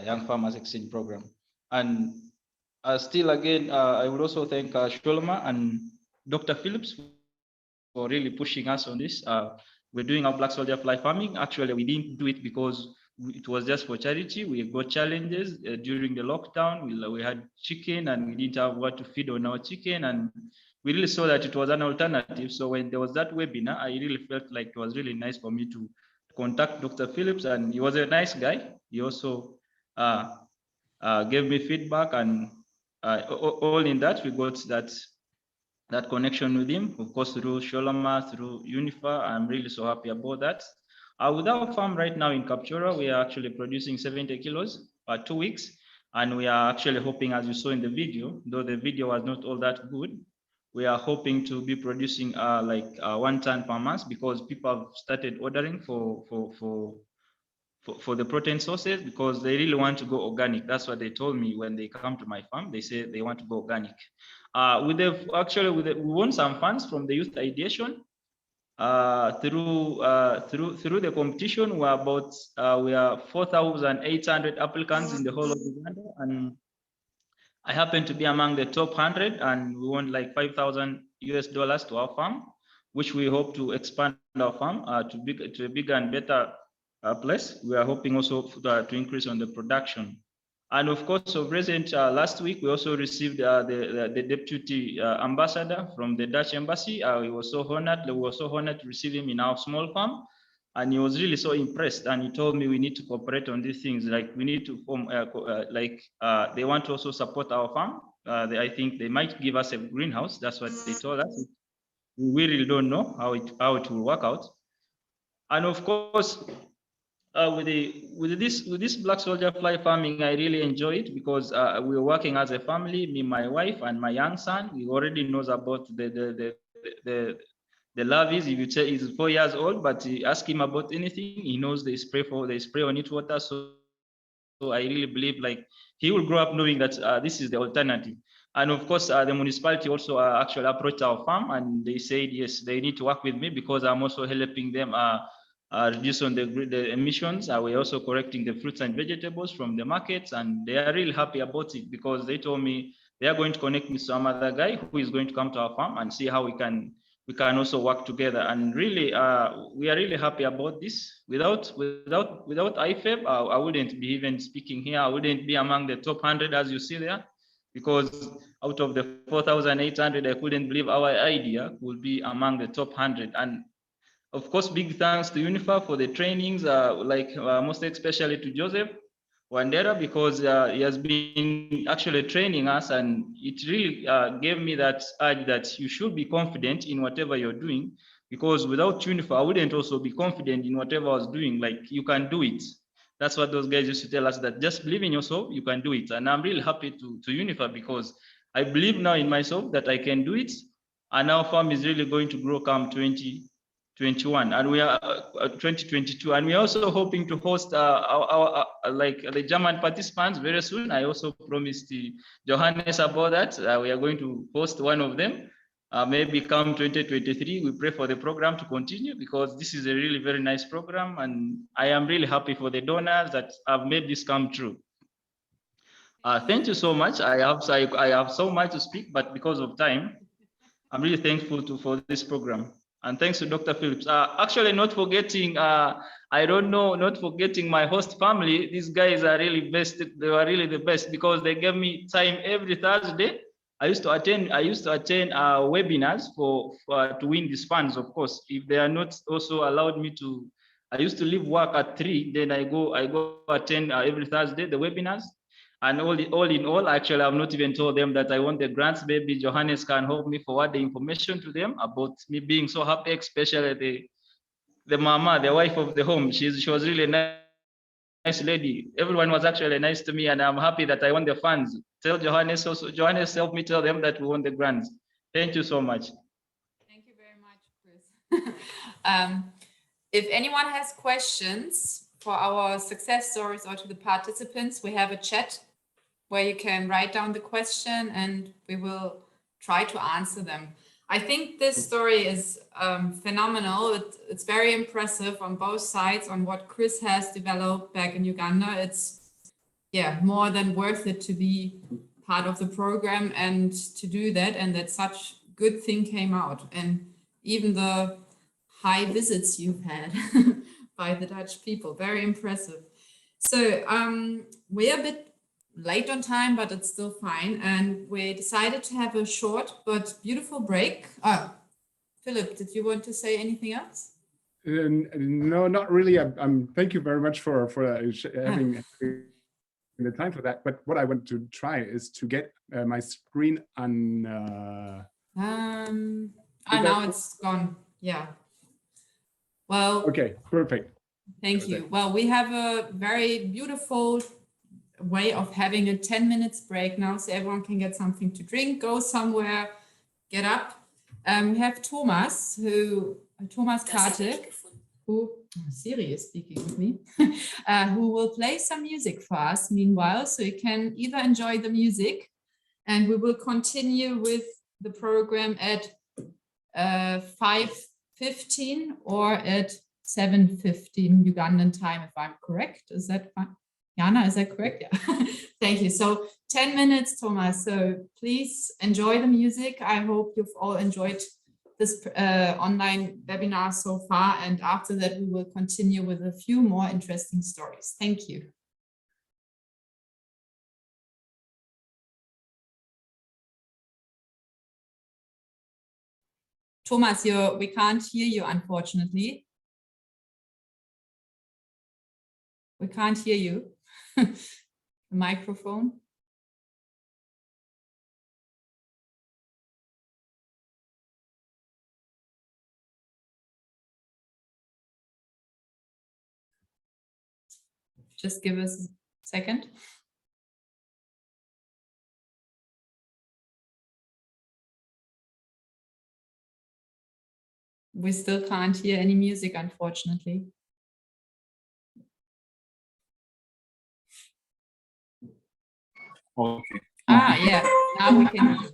Young Farmers Exchange Program. And still again, I would also thank Sholma and Dr. Phillips for really pushing us on this. We're doing our black soldier fly farming. Actually, we didn't do it because it was just for charity. We got challenges during the lockdown. We had chicken and we didn't have what to feed on our chicken. And we really saw that it was an alternative. So when there was that webinar, I really felt like it was really nice for me to contact Dr. Phillips, and he was a nice guy. He also gave me feedback, and all in that, we got that connection with him, of course, through Sholama, through UNIFA. I'm really so happy about that. With our farm right now in Kapchora, we are actually producing 70 kilos per 2 weeks. And we are actually hoping, as you saw in the video, though the video was not all that good, we are hoping to be producing like 1 ton per month, because people have started ordering for the protein sources, because they really want to go organic. That's what they told me when they come to my farm. They say they want to go organic. We won some funds from the youth ideation through the competition. We are 4,800 applicants in the whole of Uganda, and I happen to be among the top 100, and we won like $5,000 to our farm, which we hope to expand our farm to a bigger and better place. We are hoping also to increase on the production. And of course, of recent, last week, we also received the deputy ambassador from the Dutch embassy. We were so honored. We were so honored to receive him in our small farm. And he was really so impressed. And he told me we need to cooperate on these things. Like we need to form, they want to also support our farm. I think they might give us a greenhouse. That's what they told us. We really don't know how it will work out. And of course, with this black soldier fly farming, I really enjoy it, because we're working as a family, me, my wife, and my young son. He already knows about the lavies. If you say he's 4 years old, but you ask him about anything, he knows they spray on it water. So I really believe like he will grow up knowing that this is the alternative. And of course, the municipality also actually approached our farm, and they said yes, they need to work with me, because I'm also helping them reduce on the emissions. We're also correcting the fruits and vegetables from the markets, and they are really happy about it, because they told me they are going to connect me to some other guy who is going to come to our farm and see how we can also work together. And really, we are really happy about this. Without IFEP, I wouldn't be even speaking here. I wouldn't be among the top 100, as you see there, because out of the 4,800, I couldn't believe our idea would be among the top 100. And of course, big thanks to UNIFA for the trainings, most especially to Joseph Wandera, because he has been actually training us, and it really gave me that urge that you should be confident in whatever you're doing, because without UNIFA, I wouldn't also be confident in whatever I was doing. Like, you can do it. That's what those guys used to tell us, that just believe in yourself, you can do it. And I'm really happy to UNIFA, because I believe now in myself that I can do it. And our farm is really going to grow come 2021, and we are 2022, and we're also hoping to host the German participants very soon. I also promised Johannes about that. We are going to host one of them, maybe come 2023. We pray for the program to continue, because this is a really very nice program, and I am really happy for the donors that have made this come true. Thank you so much. I have so much to speak, but because of time, I'm really thankful for this program. And thanks to Dr. Phillips. Actually, not forgetting, I don't know, not forgetting my host family. These guys are really best. They were really the best because they gave me time every Thursday. I used to attend webinars to win these funds. Of course, if they are not also allowed me to, I used to leave work at 3. Then I go attend every Thursday the webinars. And all in all, actually, I've not even told them that I want the grants. Maybe Johannes can help me forward the information to them about me being so happy, especially the mama, the wife of the home. She was really a nice lady. Everyone was actually nice to me, and I'm happy that I won the funds. Tell Johannes also. Johannes helped me tell them that we won the grants. Thank you so much. Thank you very much, Chris. If anyone has questions for our success stories or to the participants, we have a chat where you can write down the question and we will try to answer them. I think this story is phenomenal. It's very impressive on both sides on what Chris has developed back in Uganda. It's more than worth it to be part of the program and to do that, and that such good thing came out. And even the high visits you've had by the Dutch people, very impressive. So we're a bit late on time, but it's still fine. And we decided to have a short but beautiful break. Philip, did you want to say anything else? No, not really. Thank you very much for having the time for that. But what I want to try is to get my screen on. Now it's gone. Yeah. Well. Okay, perfect. Thank you. Well, we have a very beautiful way of having a 10 minutes break now, so everyone can get something to drink, go somewhere, get up. We have Thomas Karte, who Siri is speaking with me, who will play some music for us meanwhile, so you can either enjoy the music and we will continue with the program at 5:15 or at 7:15 Ugandan time, if I'm correct. Is that fine? Jana, is that correct? Yeah. Thank you. So 10 minutes, Thomas. So please enjoy the music. I hope you've all enjoyed this online webinar so far. And after that, we will continue with a few more interesting stories. Thank you. Thomas, we can't hear you, unfortunately. We can't hear you. The microphone. Just give us a second. We still can't hear any music, unfortunately. Okay. Yeah, now we can hear.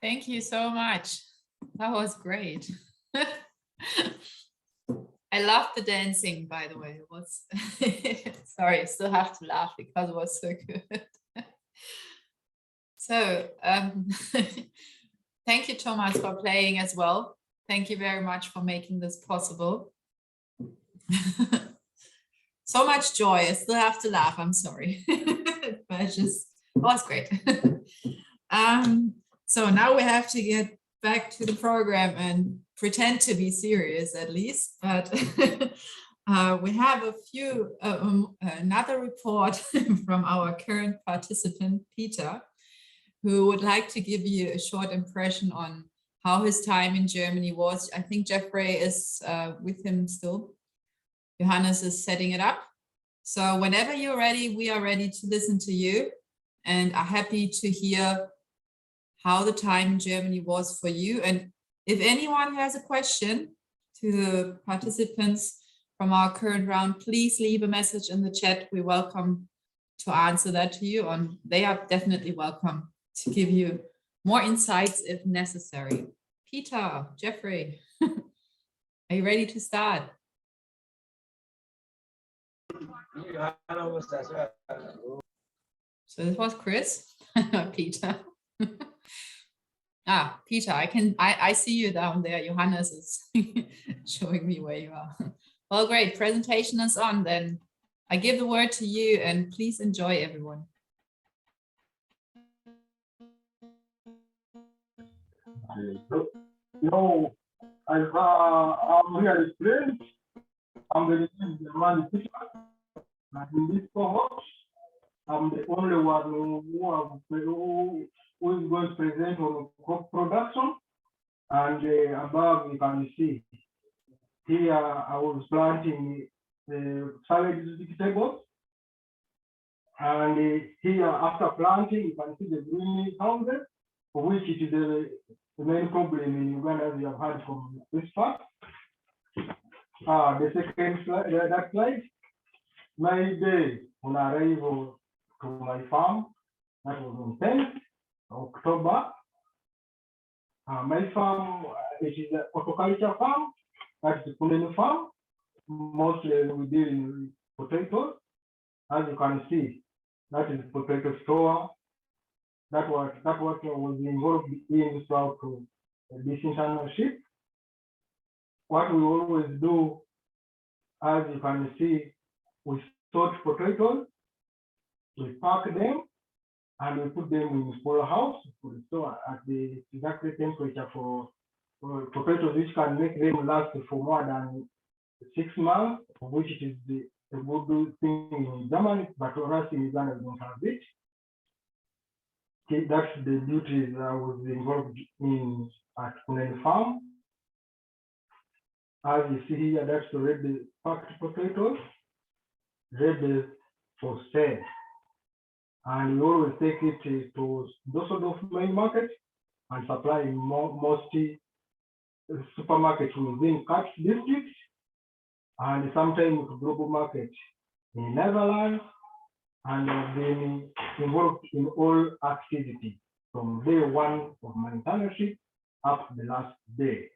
Thank you so much. That was great. I love the dancing, by the way. It was sorry, I still have to laugh because it was so good. So thank you, Thomas, for playing as well. Thank you very much for making this possible. So much joy. I still have to laugh. I'm sorry. But it was great. So now we have to get back to the program and pretend to be serious at least. But we have a few, another report from our current participant, Peter, who would like to give you a short impression on how his time in Germany was. I think Jeffrey is with him still. Johannes is setting it up. So whenever you're ready, we are ready to listen to you and are happy to hear how the time in Germany was for you. And if anyone has a question to the participants from our current round, please leave a message in the chat. We're welcome to answer that to you, and they are definitely welcome to give you more insights if necessary. Peter, Jeffrey, are you ready to start? So this was Chris, Peter. Peter, I see you down there. Johannes is showing me where you are. Well, great. Presentation is on. Then I give the word to you, and please enjoy, everyone. No, I'm here to explain. I'm the German teacher. And in this cohort, I'm the only one who is going to present on crop production. And above you can see, here I was planting the salad vegetables. And here after planting, you can see the green houses, which is the main problem in Uganda, as we have heard from this part. The second slide, that slide, my day on arrival to my farm, that was on 10th October. My farm, it is an horticulture farm, that's the Punenu farm. Mostly we deal in potatoes. As you can see, that is potato store. That what I was involved in throughout this internship. What we always do, as you can see, we sort potatoes, we pack them, and we put them in a small house, so at the exact temperature for potatoes, which can make them last for more than 6 months, which is a good thing in Germany, but for us in Uganda, we don't have it. Okay, that's the duties I was involved in at Kunen Farm. As you see here, that's already packed potatoes, ready for sale. And we always take it to Dusseldorf main market and supply most supermarkets within Cut district, and sometimes global market in Netherlands, and have been involved in all activities from day one of my internship up to the last day.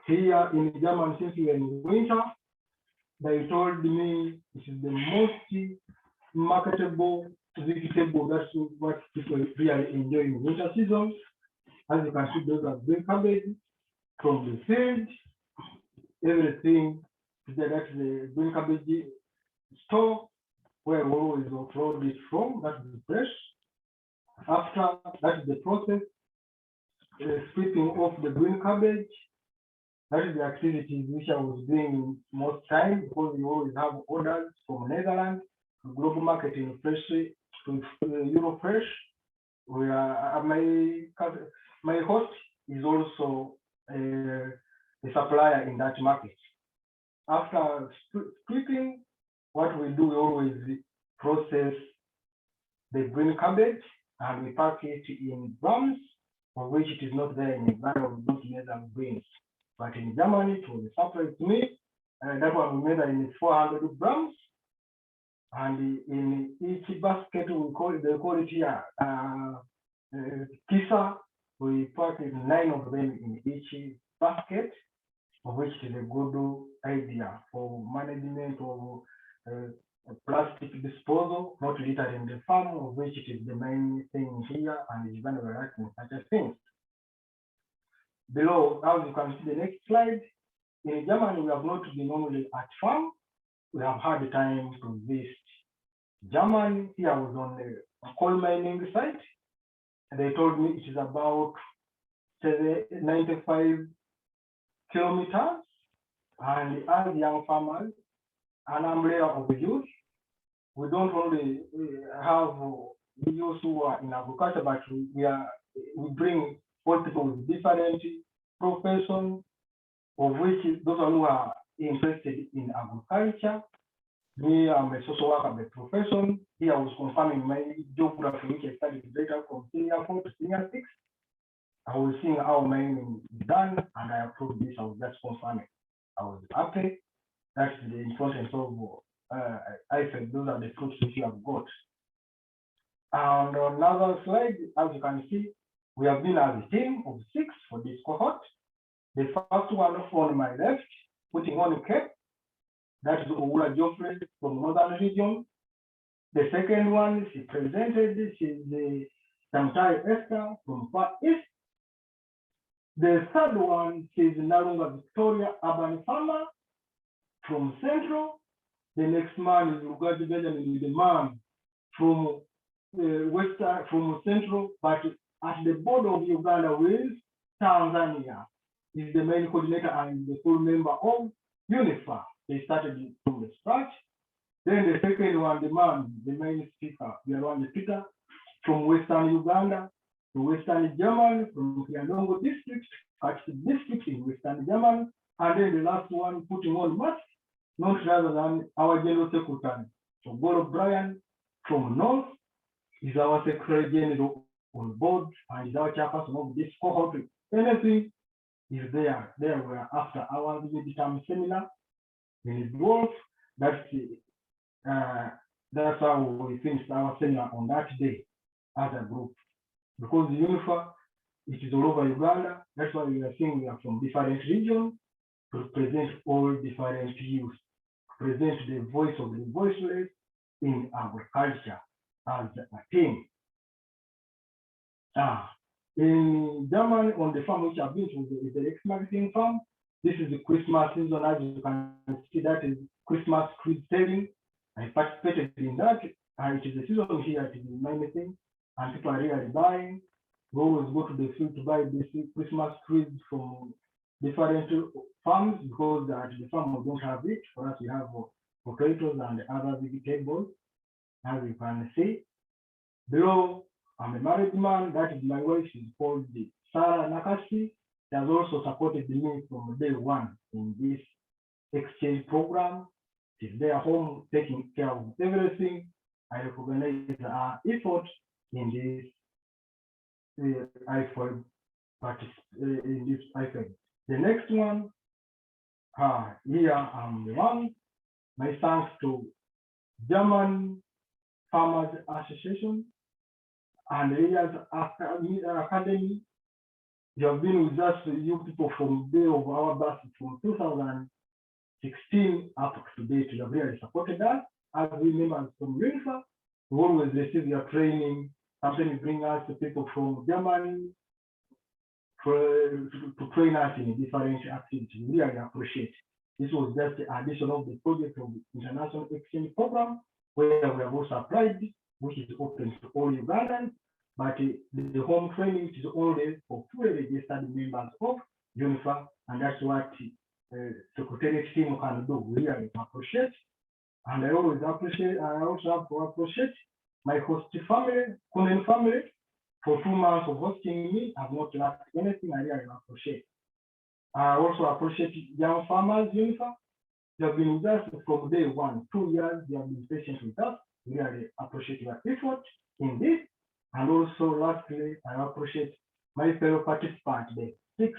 Here in Germany, since we are in winter, they told me this is the most marketable vegetable. That's what people really enjoy in winter season. As you can see, those are green cabbage from the field, everything. That's the green cabbage store where we always offload it from. That's the fresh. After that's the process, stripping off the green cabbage. That is the activity which I was doing most time, because we always have orders from Netherlands, global market in fresh, to Eurofresh. We are my host is also a supplier in that market. After stripping, what we do, we always process the green cabbage and we pack it in drums, for which it is not there in Uganda, we don't measure grains. But in Germany, it was supplied to me, and that one we measure in 400 grams. And in each basket, they call it here, kisa, we pack 9 of them in each basket, of which is a good idea for management of plastic disposal, not litter in the farm, of which it is the main thing here, and it's going to react in such a thing. Below, as you can see the next slide, in Germany, we have not been only at farm, we have had the time to visit Germany. Here I was on a coal mining site, and they told me it is about 95 kilometers, and as young farmers, an umbrella of youth, we don't only have youth who are in agriculture, but we bring all people with different professions, of which those who are interested in agriculture. Me, I'm a social worker by profession. Here I was confirming my geography, which I studied later from senior 4 to senior 6. I was seeing how mining is done, and I approved this. I was just confirming. I was happy. That's the importance of Ifep. Those are the fruits which you have got. And on another slide, as you can see, we have been as a team of 6 for this cohort. The first one on my left, putting on a cap, that is Oula Geoffrey from Northern Region. The second one, she presented, she is the Santai Esther from Far East. The third one, she is Narunga Victoria, urban farmer from Central. The next man is Lugaji Benjamin, the man from Western, from Central, but at the border of Uganda with Tanzania. Is the main coordinator and the full member of UNIFA. They started from the scratch. Then the second one, the man, the main speaker, the speaker from Western Uganda to Western Germany, from Kiandongo district, Kati district in Western Germany. And then the last one putting on mask, not rather than our General Secretary. So Goro Brian from North is our Secretary General on board and is our chairperson of this cohort. Anything is there. There we are after our midterm seminar in Dwarf. That's how we finished our seminar on that day as a group. Because the UNIFA, it is all over Uganda. That's why we are saying we are from different regions to represent all different youth, present the voice of the voiceless in agriculture as a team. In Germany, on the farm which I've been to, is the X-Magazine farm. This is the Christmas season, as you can see, that is Christmas tree selling. I participated in that. It is a season here, it is in my thing, and people are really buying. We always go to the field to buy these Christmas trees from different farms, because at the farm we don't have it. For us, we have potatoes and other vegetables, as you can see. Below, I'm a married man. That is my wife. She's called Sarah Nakasi. She has also supported me from day one in this exchange program. She's there home taking care of everything. I recognize her effort in this IFEP, in this IFEP. The next one, here I'm the one. My thanks to German Farmers Association and Areas Academy. You have been with us, you people, from the day of our birth, from 2016 up to date. You have really supported us. As we members from UNIFA, we always receive your training. Sometimes you bring us the people from Germany to train us in different activities. We really appreciate. This was just the addition of the project of the International Exchange Program, where we have also applied, which is open to all Ugandans. But the home training is only for fully registered members of UNIFA, and that's what Secretariat team can do. We really appreciate. And I always appreciate, I also have to appreciate my host family, Kunen family, for 2 months of hosting me. I've not lacked anything. I really appreciate. I also appreciate Young Farmers UNIFA. They have been with us from day one, 2 years. They have been patient with us. We really appreciate your effort in this. And also, lastly, I appreciate my fellow participants, the 6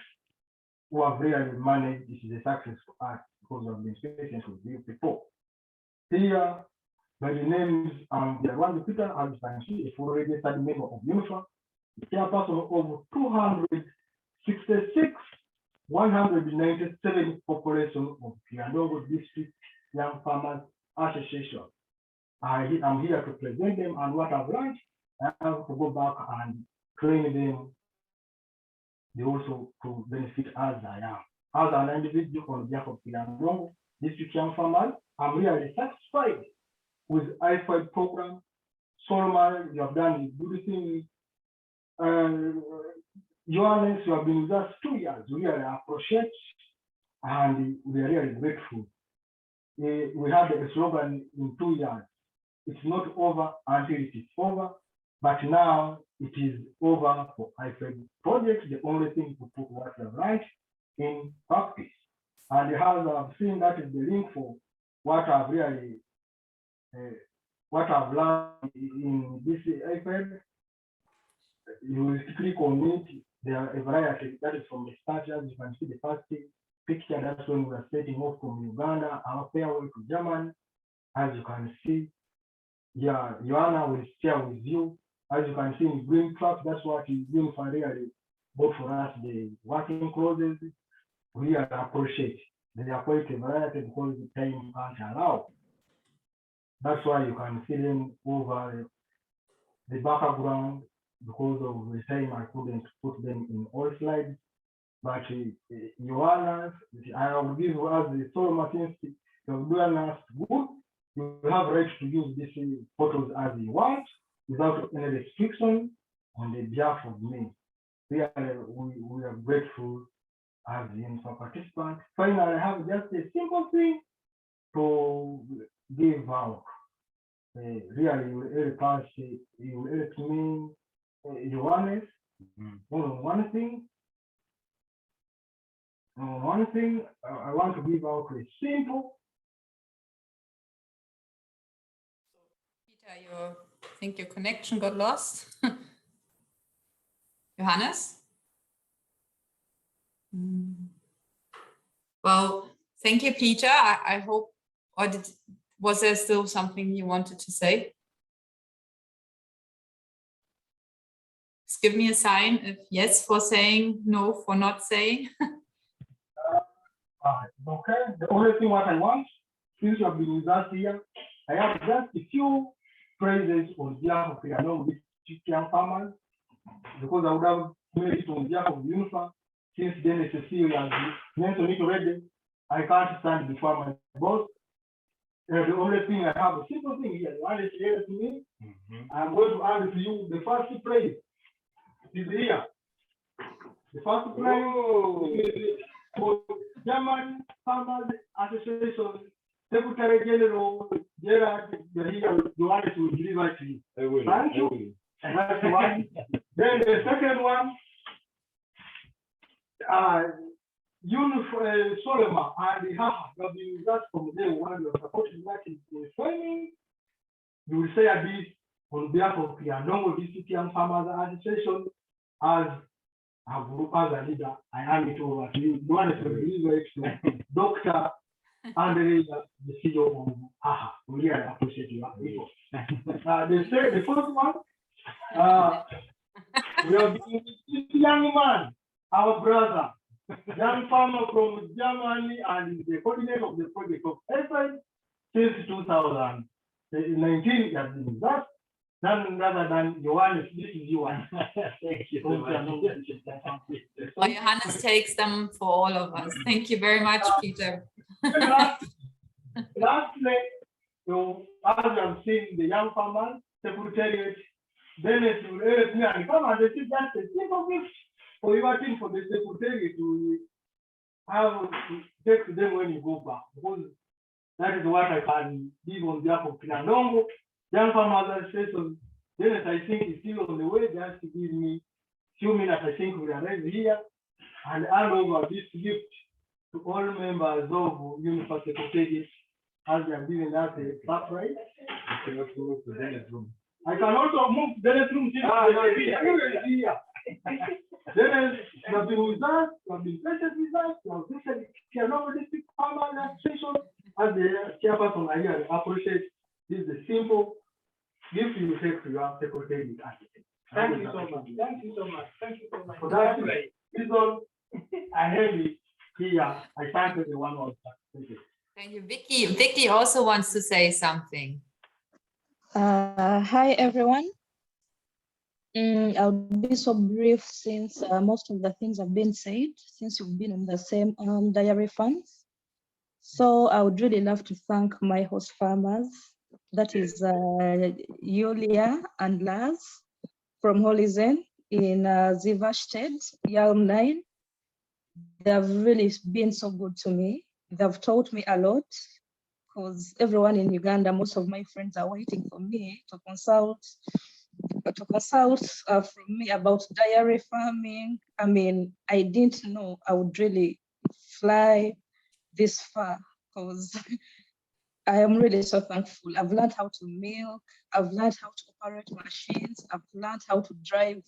who have really managed this is a success for us, because we have been patient with you before. Here, by the names, the one Peter, as you can see, a full registered member of UNIFA, the chairperson of 266, 197 population of Kiandongo District Young Farmers Association. I'm here to present them and what I've learned. I have to go back and train them. They also to benefit as I am. As an individual on behalf of Kiandongo District Young Farmers, I'm really satisfied with IFEP program. Solomon, you have done good things. Johannes, you have been with us 2 years. We really appreciate and we are really grateful. We had a slogan in 2 years. It's not over until it is over, but now it is over for IFEP projects. The only thing to put what you write in practice. And as I've seen, that is the link for what I've really what I've learned in this IFEP. You will click on it. There are a variety that is from the start. As you can see, the first picture, that's when we are setting off from Uganda, our farewell to Germany. As you can see, yeah, Joanna will share with you. As you can see in green truck, that's what is doing for really both for us, the working clothes. We appreciate. They are quite a variety because the time can't allow. That's why you can see them over the background. Because of the time, I couldn't put them in all slides. But Joanna, I will give you as the Solomon since you have done us good. You have right to use these photos as you want without any restriction on the behalf of me. We are grateful as the UNIFA participant. Finally, I have just a simple thing to give out. Really, you will help us, you will help me. Johannes, one thing I want to give out a simple. Peter, you think your connection got lost? Johannes? Well, thank you, Peter. I hope, or was there still something you wanted to say? Just give me a sign if yes for saying, no for not saying. Okay, the only thing what I want, since you have been with us here, I have just a few phrases on behalf of the young farmers. because I would have made it on behalf of UNIFA. Since then, Cecilia has mentioned it already. I can't stand before my boss. The only thing I have, a simple thing here, you want to share to me. I'm going to hand to you the first praise. It is here. The first praise is for German Farmers Association Secretary General Gerard Johannes will deliver to you. Thank you. And that's one. Then the second one, Solomon and Haha, you have been with us from day one. You are supporting that in training. You will say a bit on behalf of the Anongo District Young Farmers Association as a leader. I hand it over to you. You want to deliver it to Dr. Andre, the CEO of Haha. We really appreciate you. The first one, we have been with this young man, our brother, young farmer from Germany, and the coordinator of the project of Ifep since 2019. He has been with us. None other than Johannes. This is you. Thank you so much. Well, Johannes takes them for all of us. Thank you very much, Peter. Lastly, as I'm seeing the young farmers, secretariat, Dennis will help me and come and see that's a simple gift for your team, for the secretariat to have to take to them when you go back. Because that is what I can give on behalf of Kinandongo, young farmers association. Dennis, I think, is still on the way. Just to give me a few minutes, I think we arrive here and hand over this gift to all members of UNIFA Secretariat as they are giving us a surprise. I can also move to Dennis' room. I can also move to Dennis' room. Here. Dennis, you have been with us, you have been patient with us, you have visited Kianongo District Farmers Association as the chairperson. I really appreciate this is the simple gift you take to your secretary. Thank you so much. Thank you so much. Thank you so much. For that reason, I have it here. I thank everyone also. Thank you. Thank you. Vicky also wants to say something. Hi, everyone. I'll be so brief since most of the things have been said, since you've been in the same diary funds. So I would really love to thank my host farmers, that is Julia and Lars from Holizen in Zivarsted, Yalm 9. They have really been so good to me. They've taught me a lot because everyone in Uganda, most of my friends are waiting for me to consult from me about dairy farming. I mean, I didn't know I would really fly this far because I am really so thankful. I've learned how to milk, I've learned how to operate machines, I've learned how to drive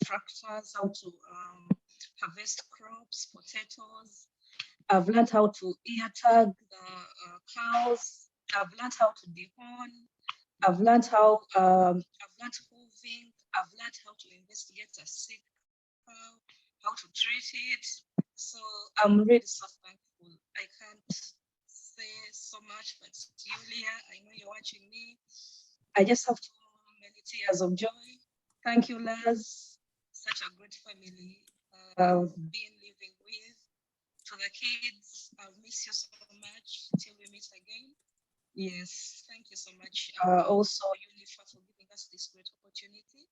tractors, how to harvest crops, potatoes. I've learned how to ear tag the cows. I've learned how to dehorn. I've learned how hooving. I've learned how to investigate a sick cow, how to treat it. So I'm really so thankful. I can't say so much, but Julia, I know you're watching me. I just have too many tears of joy. Thank you, Lars. Such a great family I've been living with. To the kids, I'll miss you so much till we meet again. Yes, thank you so much. Also, UNIFA for giving us this great opportunity,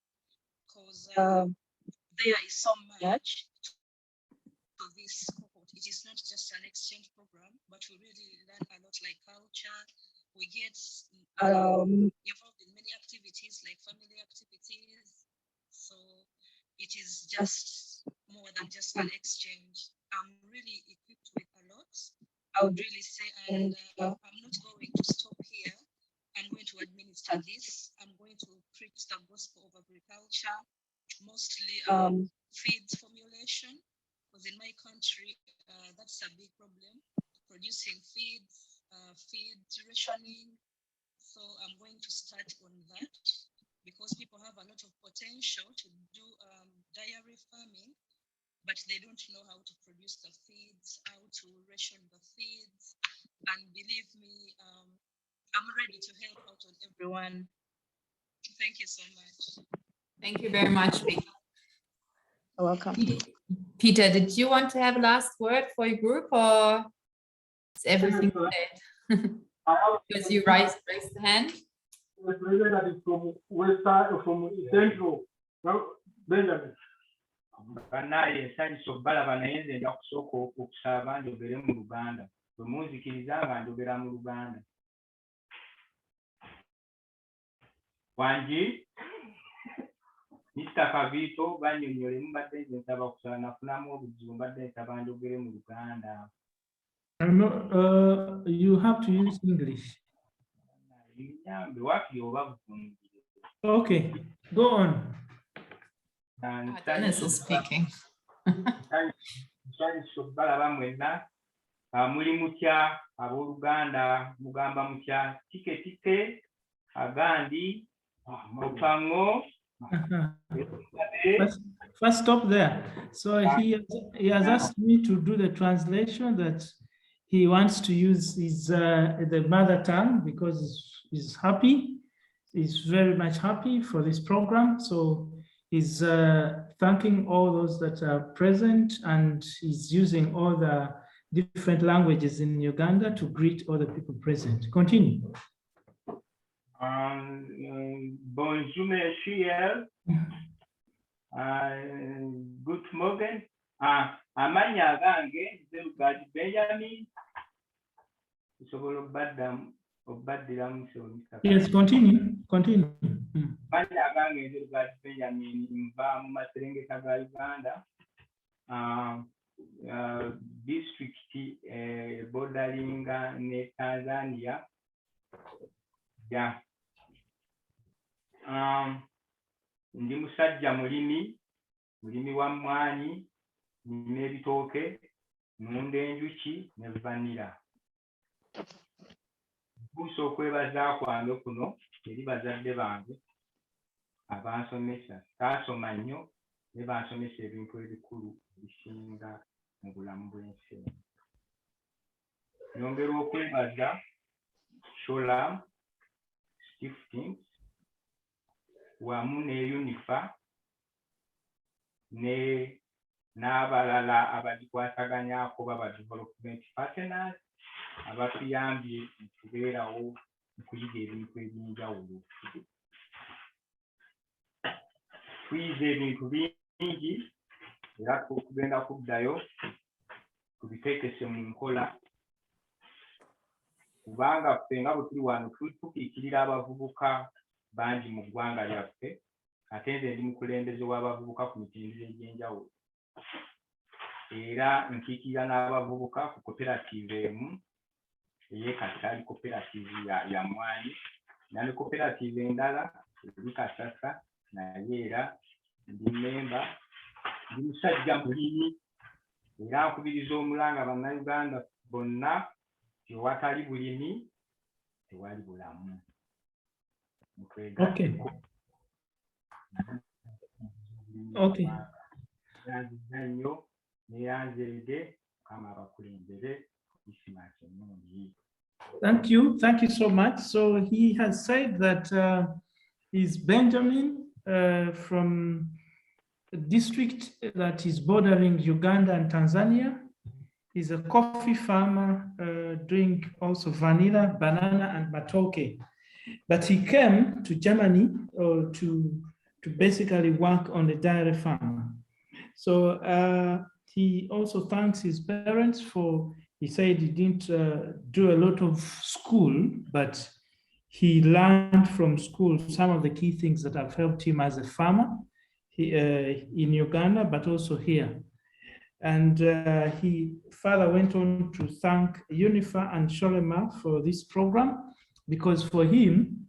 because there is so much to this cohort. It is not just an exchange program, but we really learn a lot like culture. We get involved in many activities like family activities. So it is just more than just an exchange. I'm really equipped with a lot, I would really say, and I'm not going to stop here. I'm going to administer this. I'm going to preach the gospel of agriculture, mostly feed formulation, because in my country, that's a big problem, producing feed rationing. So I'm going to start on that because people have a lot of potential to do dairy farming, but they don't know how to produce the feeds, how to ration the feeds. And believe me, I'm ready to help out on everyone. Thank you so much. Thank you very much, Vicky. You're welcome. Peter, did you want to have a last word for your group, or is everything said? Because you raised the hand. Benjamin. Banaye ensanyusa okubalaba naye nze nja kusooka okusaba njogere mu Luganda. Bwe munzikiriza nga njogera mu Luganda. Wangi Mr. Cabito bannyonnyole mbadde nze nsaba kusaba nafunamu obuzibu mbadde nsaba njogere mu Luganda. You have to use English. Nyambe wapi oba buvungire. Okay, go on. Dennis is speaking. Nsanyusa okubalaba mwenna. Muli mutya abooluganda mugamba mutya tike agandi mupango. First stop there. So he has asked me to do the translation that he wants to use his the mother tongue because he's happy. He's very much happy for this program. So he's thanking all those that are present, and he's using all the different languages in Uganda to greet all the people present. Continue. Bonjour, monsieur. Good morning. Amanya gange Zerugadi Benjamin. Yes, continue. Amanya gange Zerugadi Benjamin mva mu maserengeta ga Uganda. District bordering ne Tanzania. Yeah. Ndi musajja mulimi wa mmwanyi, nina ebitooke, nnunda enjuki ne vanilla. Nkuusa okwebaza kwange kuno eri bazadde bange abansomesa. Saasoma nnyo ne bansomesa ebintu ebikulu ebisinga mu bulamu bw'ensi. Nyongera okwebaza Sholam, Stiftings, wamu ne UNIFA ne n'abalala abagikwataganyako baba development partners abatuyambye okubeerawo okuyiga ebintu eby'enjawulo. Tuyize ebintu bingi era tugenda kuddayo tubiteekese mu nkola kubanga ffe nga bwe tuli wano tukiikirira abavubuka bangi mu ggwanga lyaffe ate nze ndi mukulembeze w'abavubuka ku mitendera egy'enjawulo era nkiikirira n'abavubuka ku koperative emu ey'ekatali koperative ya mmwanyi ne koperative endala eri Kasasa naye era ndi memba ndi musajja mulimi era nkubiriza omulanga bannayuganda bonna tewatali bulimi tewali bulamu. Okay. Okay. Thank you so much. So he has said that he's Benjamin from a district that is bordering Uganda and Tanzania. He's a coffee farmer doing also vanilla, banana, and matoke. But he came to Germany to basically work on the dairy farm. So he also thanks his parents for, he said he didn't do a lot of school, but he learned from school some of the key things that have helped him as a farmer in Uganda, but also here. And he further went on to thank UNIFA and Sholema for this program, because for him,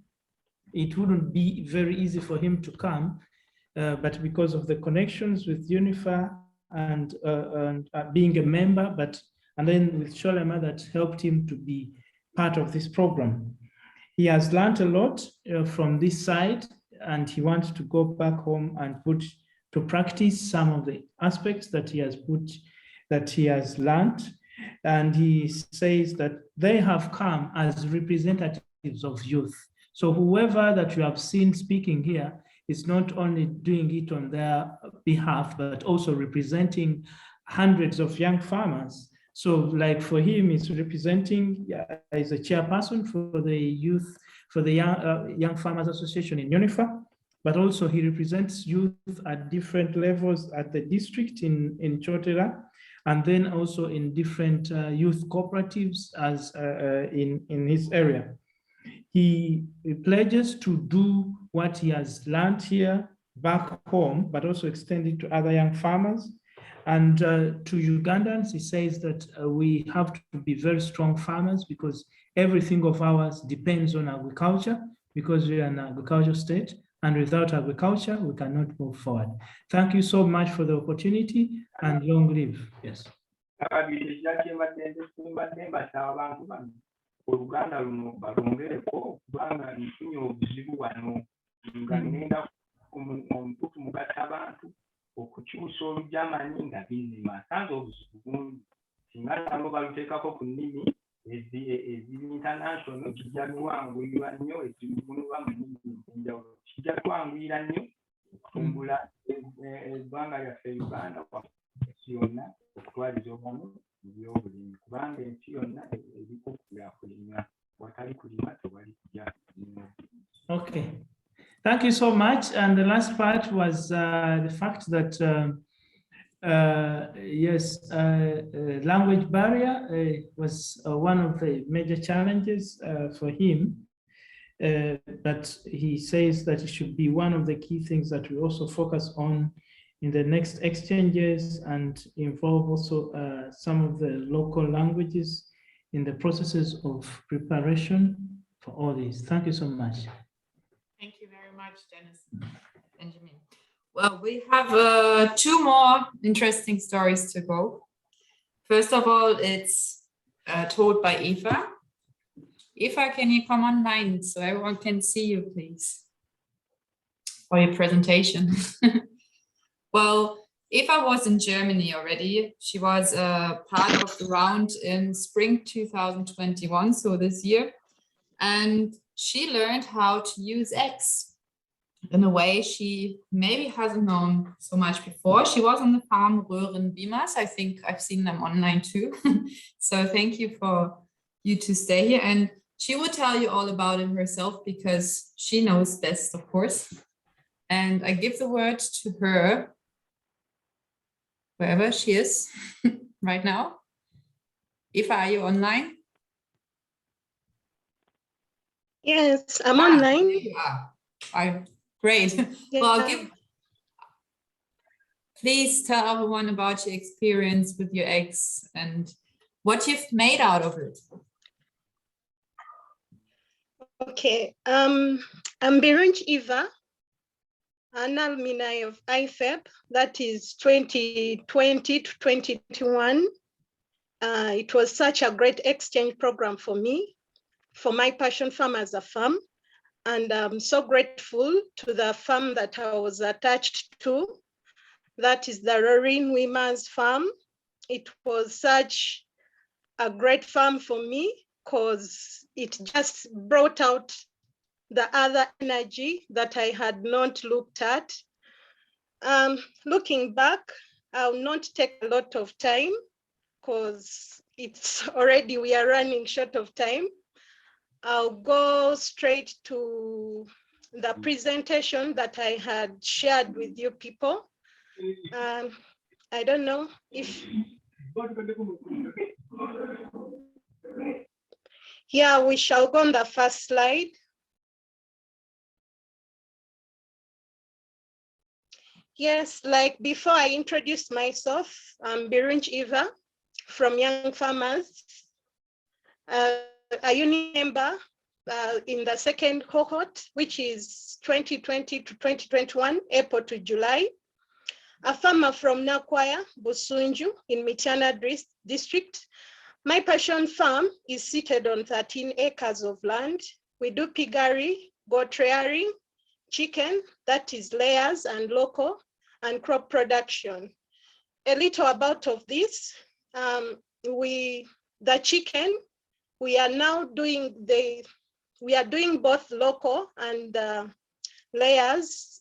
it wouldn't be very easy for him to come, but because of the connections with UNIFA and being a member, and then with Sholema that helped him to be part of this program. He has learned a lot from this side, and he wants to go back home and put to practice some of the aspects that he has learned. And he says that they have come as representatives of youth. So whoever that you have seen speaking here is not only doing it on their behalf, but also representing hundreds of young farmers. So like for him, he's representing as a chairperson for the youth, for the Young Farmers Association in UNIFA, but also he represents youth at different levels at the district in Chotera, and then also in different youth cooperatives as in his area. He pledges to do what he has learned here back home, but also extend it to other young farmers. And to Ugandans, he says that we have to be very strong farmers because everything of ours depends on agriculture, because we are an agricultural state, and without agriculture, we cannot move forward. Thank you so much for the opportunity, and long live. Yes. Oluganda luno balongereko kubanga nfunye obuzibu wano nga ngenda omututu mugatta abantu okukyusa olujamani nga bizima sanze obuzibu bungi singa nabo baluteekako ku nnimi eziri international kijja kuwanguyirwa nnyo ezigunulwa mu nnimi enjawulo kijja kwanguyira nnyo okutumbula eggwanga lyaffe Uganda ensi yonna okutwaliza obumu ebyobulimi kubanga ensi yonna eriko kulaakulanya watali kulima tewali kujja. Okay, thank you so much. And the last part was the fact that yes, language barrier was one of the major challenges for him. But he says that it should be one of the key things that we also focus on in the next exchanges and involve also some of the local languages in the processes of preparation for all this. Thank you so much. Thank you very much, Dennis. Benjamin. Well, we have two more interesting stories to go. First of all, it's told by Eva. Eva, can you come online so everyone can see you, please, for your presentation? Well, Eva was in Germany already. She was part of the round in spring 2021, so this year. And she learned how to use X in a way she maybe hasn't known so much before. She was on the farm Röhren Bimas. I think I've seen them online too. So thank you for you to stay here. And she will tell you all about it herself because she knows best, of course. And I give the word to her, wherever she is right now. Eva, are you online? Yes, I'm online. There you are. Great. Yeah. Well, please tell everyone about your experience with your eggs and what you've made out of it. Okay, I'm Birunch Eva, an alumni of IFEP, that is 2020 to 2021. It was such a great exchange program for me, for my passion farm as a farm. And I'm so grateful to the farm that I was attached to. That is the Röhren Bimas farm. It was such a great farm for me because it just brought out the other energy that I had not looked at. Looking back, I'll not take a lot of time because it's already, we are running short of time. I'll go straight to the presentation that I had shared with you people. I don't know if, yeah, we shall go on the first slide. Yes, like before I introduce myself, I'm Birunch Eva from Young Farmers, a union member in the second cohort, which is 2020 to 2021, April to July. A farmer from Nakwaya, Busunju in Mityana district. My passion farm is seated on 13 acres of land. We do piggery, goat rearing, chicken, that is layers and local, and crop production. A little about of this, the chicken, we are now doing we are doing both local and layers.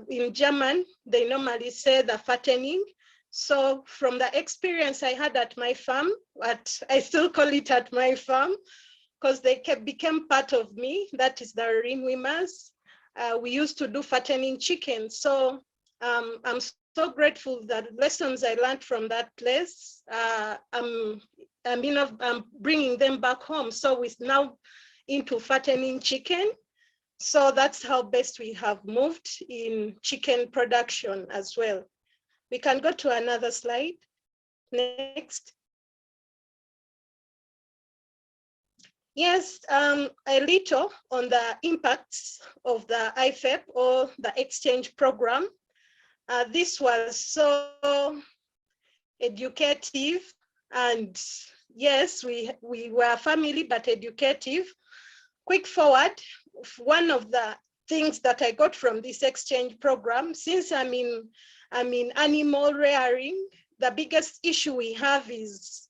In German, they normally say the fattening. So from the experience I had at my farm, but I still call it at my farm, because they became part of me, that is the ringwimmers. We used to do fattening chicken. So I'm so grateful that lessons I learned from that place, I'm bringing them back home. So we're now into fattening chicken. So that's how best we have moved in chicken production as well. We can go to another slide. Next. Yes, a little on the impacts of the IFEP or the exchange program. This was so educative, and yes, we were family, but educative. Quick forward, one of the things that I got from this exchange program, since I'm in animal rearing, the biggest issue we have is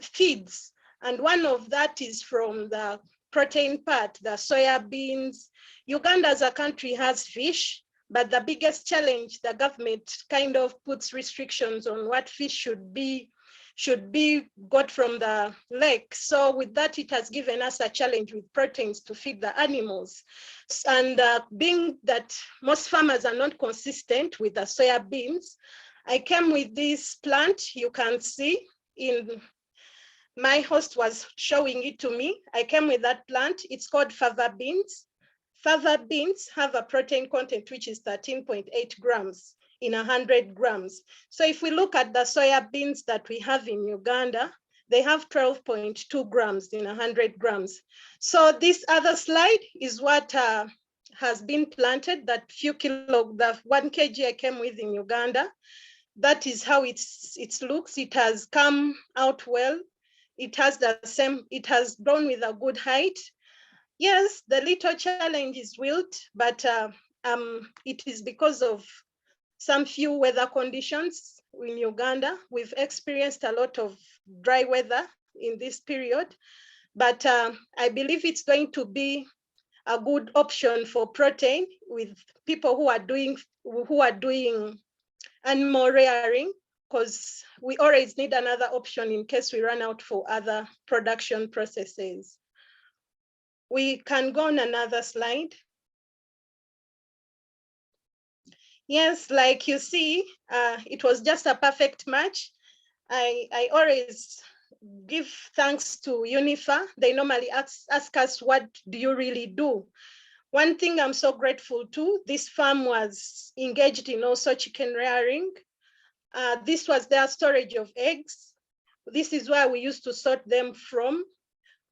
feeds. And one of that is from the protein part, the soya beans. Uganda as a country has fish, but the biggest challenge, the government kind of puts restrictions on what fish should be got from the lake. So with that, it has given us a challenge with proteins to feed the animals. And being that most farmers are not consistent with the soya beans, I came with this plant. You can see my host was showing it to me. I came with that plant. It's called fava beans. Fava beans have a protein content, which is 13.8 grams in 100 grams. So if we look at the soya beans that we have in Uganda, they have 12.2 grams in 100 grams. So this other slide is what has been planted, that few kilo, the 1 kg I came with in Uganda. That is how it looks. It has come out well. It has the same, it has grown with a good height. Yes, the little challenge is wilt, but it is because of some few weather conditions in Uganda. We've experienced a lot of dry weather in this period, but I believe it's going to be a good option for protein with people who are doing animal rearing, because we always need another option in case we run out for other production processes. We can go on another slide. Yes, like you see, it was just a perfect match. I always give thanks to UNIFA. They normally ask us, what do you really do? One thing I'm so grateful to, this farm was engaged in also chicken rearing. This was their storage of eggs. This is where we used to sort them from,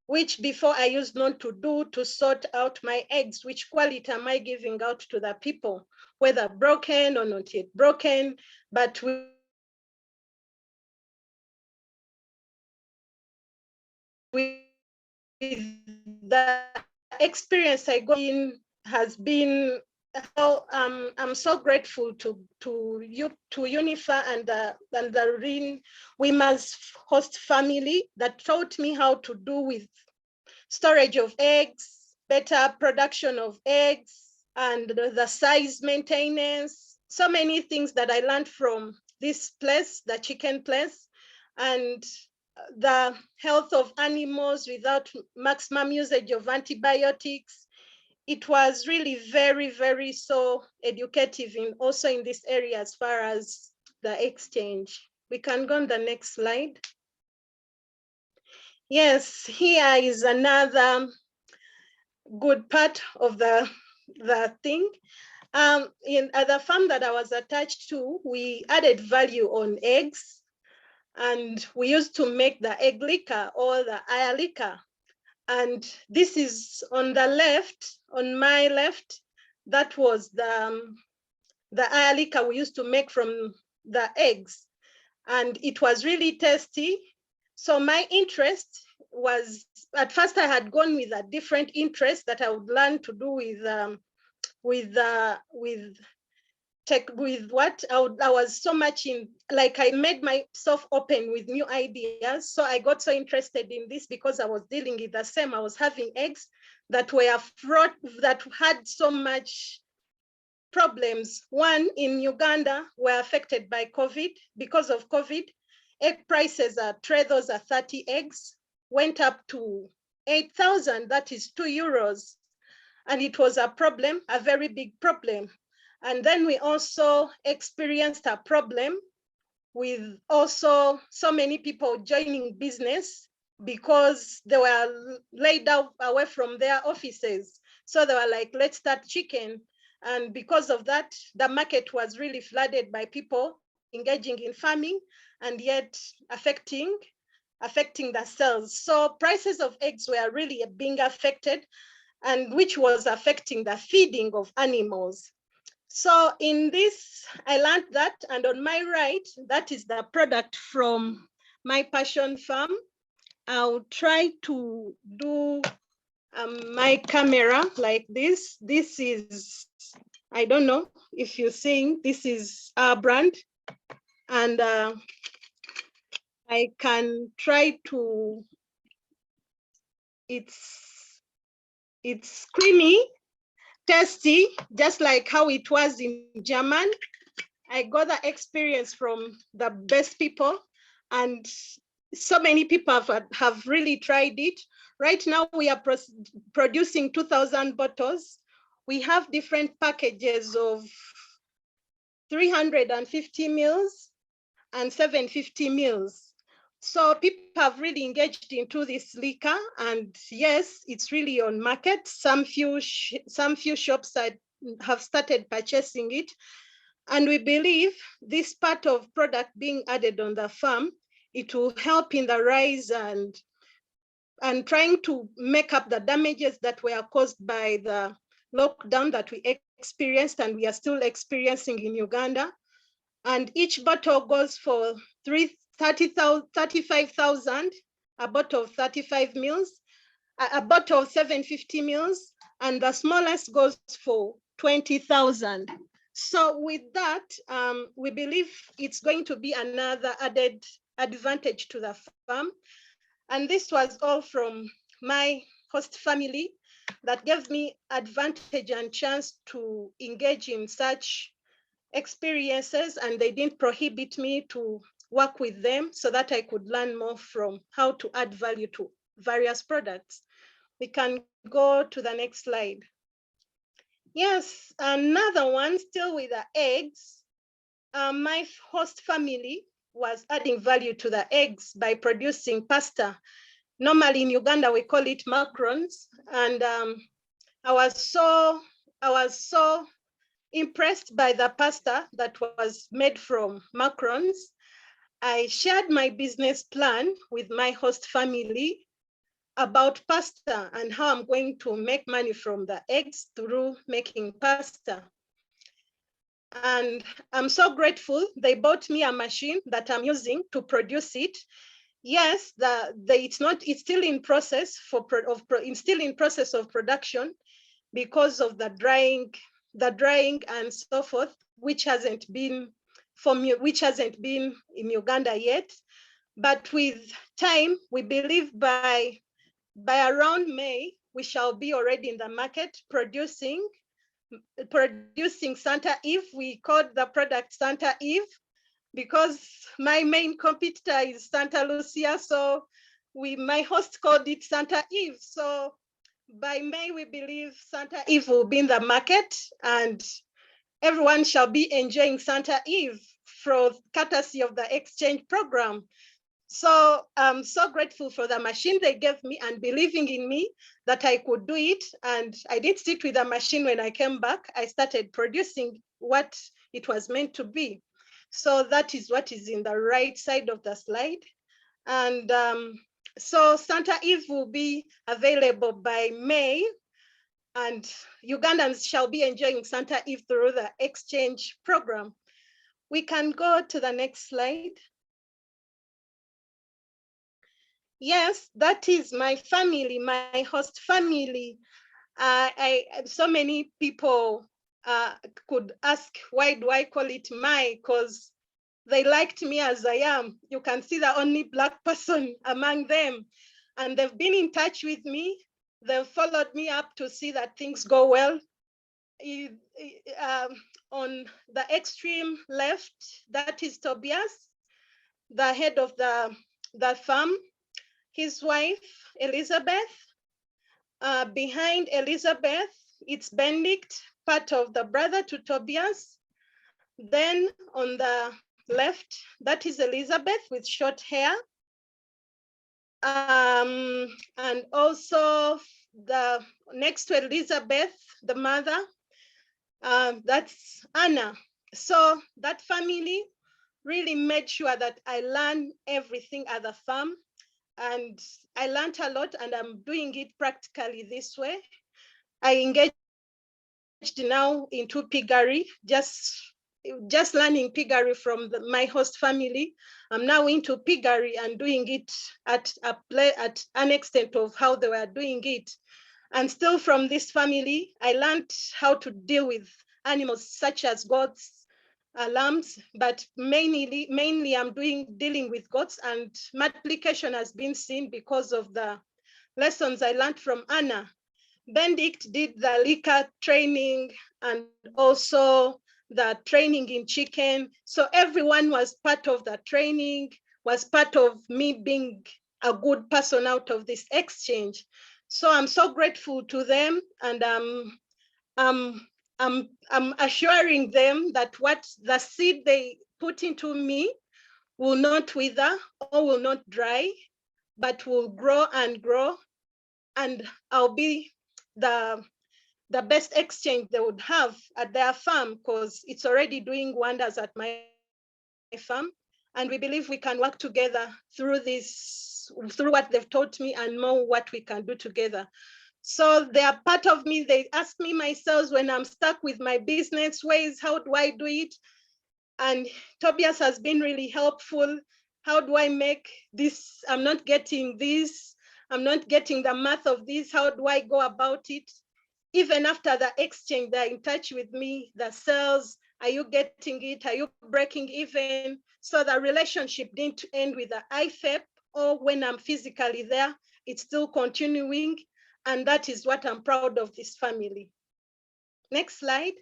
which before I used not to do, to sort out my eggs, which quality am I giving out to the people, whether broken or not yet broken, but with the experience I got in has been, I'm so grateful to UNIFA and the Rin Women's Host family that taught me how to do with storage of eggs, better production of eggs, and the size maintenance. So many things that I learned from this place, the chicken place, and the health of animals without maximum usage of antibiotics. It was really very, very so educative also in this area as far as the exchange. We can go on the next slide. Yes, here is another good part of the thing. In the farm that I was attached to, we added value on eggs, and we used to make the egg liquor or the aya liquor. And this is on the left, on my left, that was the aya liquor we used to make from the eggs. And it was really tasty. So my interest was, at first I had gone with a different interest that I would learn to do with what I was so much in, like I made myself open with new ideas. So I got so interested in this because I was dealing with the same. I was having eggs that were fraught, that had so much problems. One, in Uganda, were affected by COVID. Because of COVID, egg prices are those are 30 eggs, went up to 8,000, that is €2. And it was a problem, a very big problem. And then we also experienced a problem with also so many people joining business because they were laid out away from their offices. So they were like, let's start chicken. And because of that, the market was really flooded by people engaging in farming and yet affecting the sales. So prices of eggs were really being affected, and which was affecting the feeding of animals. So in this, I learned that, and on my right, that is the product from my passion farm. I'll try to do my camera like this. This is, I don't know if you're seeing, this is our brand. And I can try to, it's creamy, tasty, just like how it was in German. I got the experience from the best people, and so many people have really tried it. Right now, we are producing 2,000 bottles. We have different packages of 350 mils and 750 mils. So people have really engaged into this liquor, and yes, it's really on market. Some few shops have started purchasing it, and we believe this part of product being added on the farm, it will help in the rise and trying to make up the damages that were caused by the lockdown that we experienced and we are still experiencing in Uganda. And each bottle goes for 35,000, a bottle of 35 mils, a bottle of 750 mils, and the smallest goes for 20,000. So with that, we believe it's going to be another added advantage to the farm. And this was all from my host family that gave me advantage and chance to engage in such experiences, and they didn't prohibit me to work with them so that I could learn more from how to add value to various products. We can go to the next slide. Yes, another one still with the eggs. My host family was adding value to the eggs by producing pasta. Normally in Uganda, we call it macarons. And I was so impressed by the pasta that was made from macarons. I shared my business plan with my host family about pasta and how I'm going to make money from the eggs through making pasta. And I'm so grateful they bought me a machine that I'm using to produce it. Yes, it's still in process of production because of the drying and so forth, which hasn't been in Uganda yet. But with time, we believe by around May, we shall be already in the market producing Santa Eve. We called the product Santa Eve because my main competitor is Santa Lucia. So my host called it Santa Eve. So by May, we believe Santa Eve will be in the market and everyone shall be enjoying Santa Eve for courtesy of the exchange program. So I'm so grateful for the machine they gave me and believing in me that I could do it. And I didn't sit with the machine when I came back. I started producing what it was meant to be. So that is what is in the right side of the slide. And so Santa Eve will be available by May, and Ugandans shall be enjoying Santa Eve through the exchange program. We can go to the next slide. Yes, that is my family, my host family. So many people could ask, why do I call it my? Because they liked me as I am. You can see the only Black person among them. And they've been in touch with me. They've followed me up to see that things go well. on the extreme left, that is Tobias, the head of the farm, his wife, Elizabeth. Behind Elizabeth, it's Benedict, part of the brother to Tobias. Then on the left, that is Elizabeth with short hair. And also the next to Elizabeth, the mother, that's Anna. So that family really made sure that I learned everything at the farm, and I learned a lot, and I'm doing it practically this way. I engaged now into piggery, just learning piggery from my host family. I'm now into piggery and doing it at an extent of how they were doing it. And still from this family, I learned how to deal with animals such as goats, lambs, but mainly I'm dealing with goats, and multiplication has been seen because of the lessons I learned from Anna. Benedict did the liquor training and also the training in chicken. So everyone was part of the training, was part of me being a good person out of this exchange. So I'm so grateful to them, and I'm assuring them that what the seed they put into me will not wither or will not dry, but will grow and grow, and I'll be the best exchange they would have at their farm, because it's already doing wonders at my farm. And we believe we can work together through what they've taught me and more what we can do together. So they are part of me. They ask me myself when I'm stuck with my business ways, how do I do it? And Tobias has been really helpful. How do I make this? I'm not getting this. I'm not getting the math of this. How do I go about it? Even after the exchange, they're in touch with me, the sales, are you getting it? Are you breaking even? So the relationship didn't end with the Ifep, or when I'm physically there, it's still continuing. And that is what I'm proud of this family. Next slide.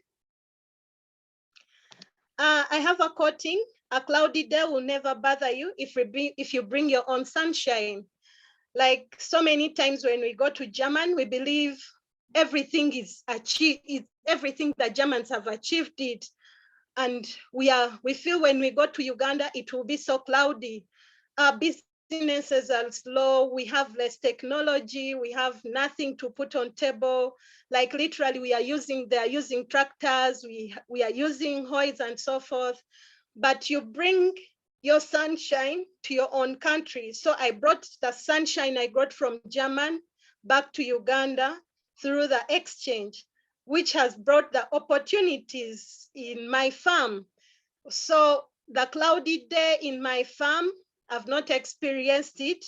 I have a quoting: a cloudy day will never bother you if you bring your own sunshine. Like so many times when we go to German, we believe everything is achieved, everything that Germans have achieved it. And we feel when we go to Uganda, it will be so cloudy. Our businesses are slow, we have less technology, we have nothing to put on table. Like literally they're using tractors, we are using hoys and so forth. But you bring your sunshine to your own country. So I brought the sunshine I got from German back to Uganda through the exchange, which has brought the opportunities in my farm. So the cloudy day in my farm, I've not experienced it,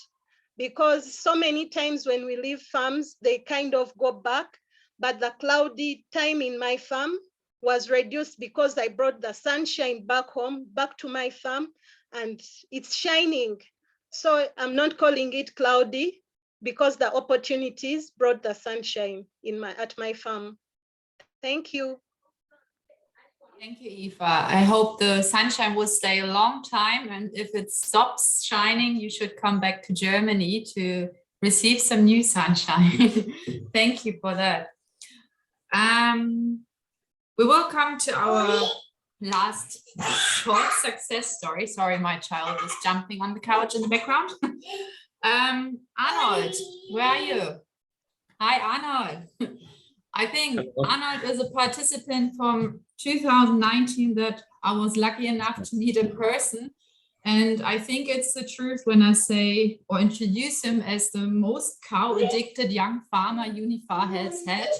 because so many times when we leave farms, they kind of go back, but the cloudy time in my farm was reduced because I brought the sunshine back home, back to my farm, and it's shining. So I'm not calling it cloudy, because the opportunities brought the sunshine at my farm. Thank you. Thank you, Eva. I hope the sunshine will stay a long time, and if it stops shining, you should come back to Germany to receive some new sunshine. Thank you for that. We will come to our last short success story. Sorry, my child is jumping on the couch in the background. Arnold, where are you? Hi, Arnold. I think Arnold is a participant from 2019 that I was lucky enough to meet in person. And I think it's the truth when I say or introduce him as the most cow-addicted young farmer Unifar has had.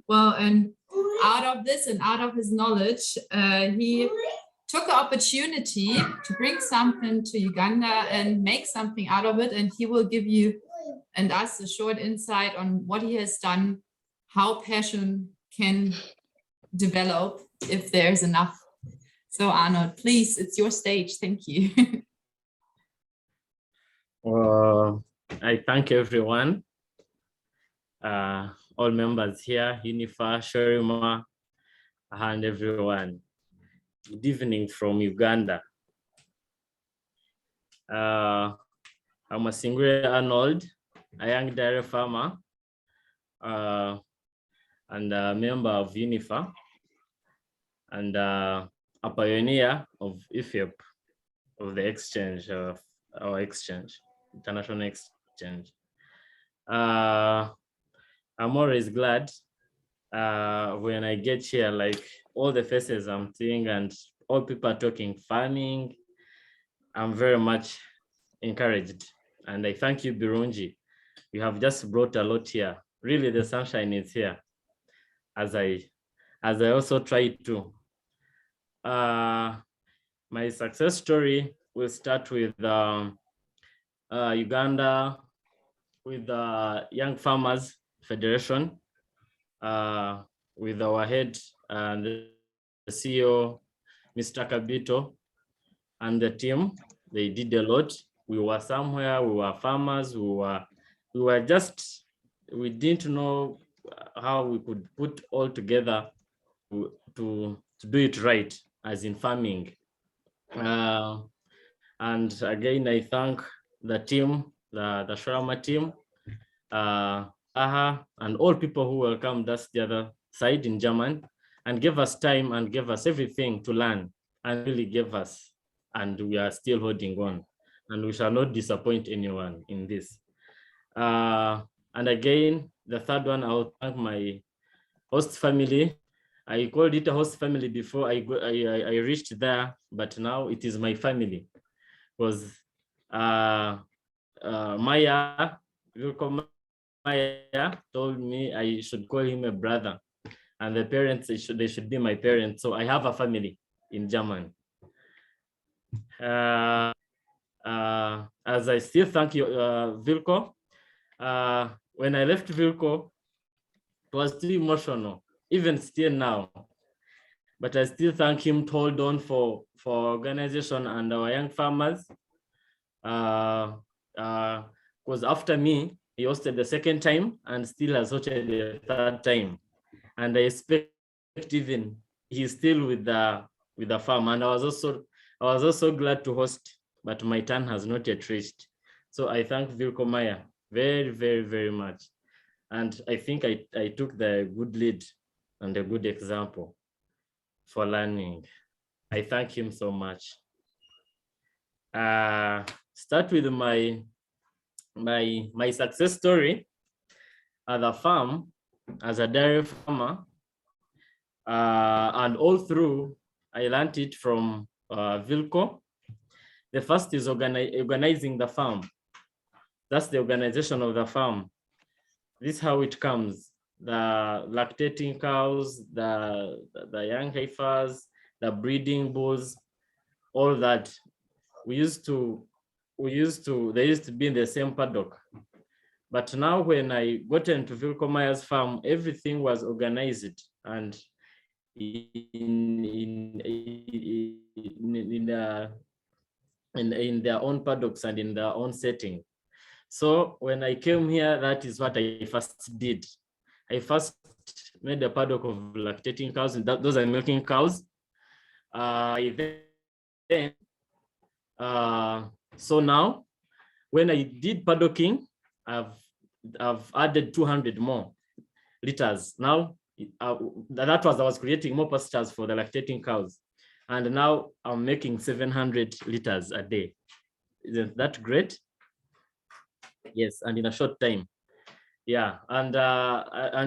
Well, and out of this and out of his knowledge, he took the opportunity to bring something to Uganda and make something out of it. And he will give you and us a short insight on what he has done, how passion can develop if there's enough. So Arnold, please, it's your stage. Thank you. Well, I thank everyone. all members here, Unifa, Sherima, and everyone. Good evening from Uganda. I'm a Singwe Arnold, a young dairy farmer and a member of Unifa, and a pioneer of Ifep, of the exchange, of our exchange, international exchange. I'm always glad when I get here, like all the faces I'm seeing and all people are talking farming. I'm very much encouraged, and I thank you, Birungi. You have just brought a lot here. Really, the sunshine is here, as I also try to. My success story will start with Uganda, with the Young Farmers Federation, with our head and the CEO, Mr. Cabito, and the team. They did a lot. We were somewhere, we were farmers, we didn't know how we could put all together to do it right, as in farming. And again, I thank the team, the Sharama team, and all people who welcomed us the other side in German and gave us time and gave us everything to learn and really gave us, and we are still holding on, and we shall not disappoint anyone in this. And again, the third one, I'll thank my host family. I called it a host family before I reached there, but now it is my family. Because Maya told me I should call him a brother, and the parents, they should be my parents. So I have a family in German. As I still thank you, Vilko. When I left Vilko, it was too emotional, even still now. But I still thank him to hold on for organization and our young farmers. Because after me, he hosted the second time and still has hosted the third time. And I expect even he's still with the farm. And I was also glad to host, but my turn has not yet reached. So I thank Vilko Maya very, very, very much. And I think I took the good lead and a good example for learning. I thank him so much. Start with my success story at the farm as a dairy farmer, and all through I learned it from Vilko. The first is organizing the farm. That's the organization of the farm. This is how it comes. The lactating cows, the young heifers, the breeding bulls, all that. They used to be in the same paddock. But now when I got into Vilko Maya's farm, everything was organized and in their own paddocks and in their own setting. So when I came here, that is what I first did. I first made a paddock of lactating cows, and those are milking cows. So now, when I did paddocking, I've added 200 more liters. Now, I was creating more pastures for the lactating cows. And now I'm making 700 liters a day. Isn't that great? Yes, and in a short time. Yeah, and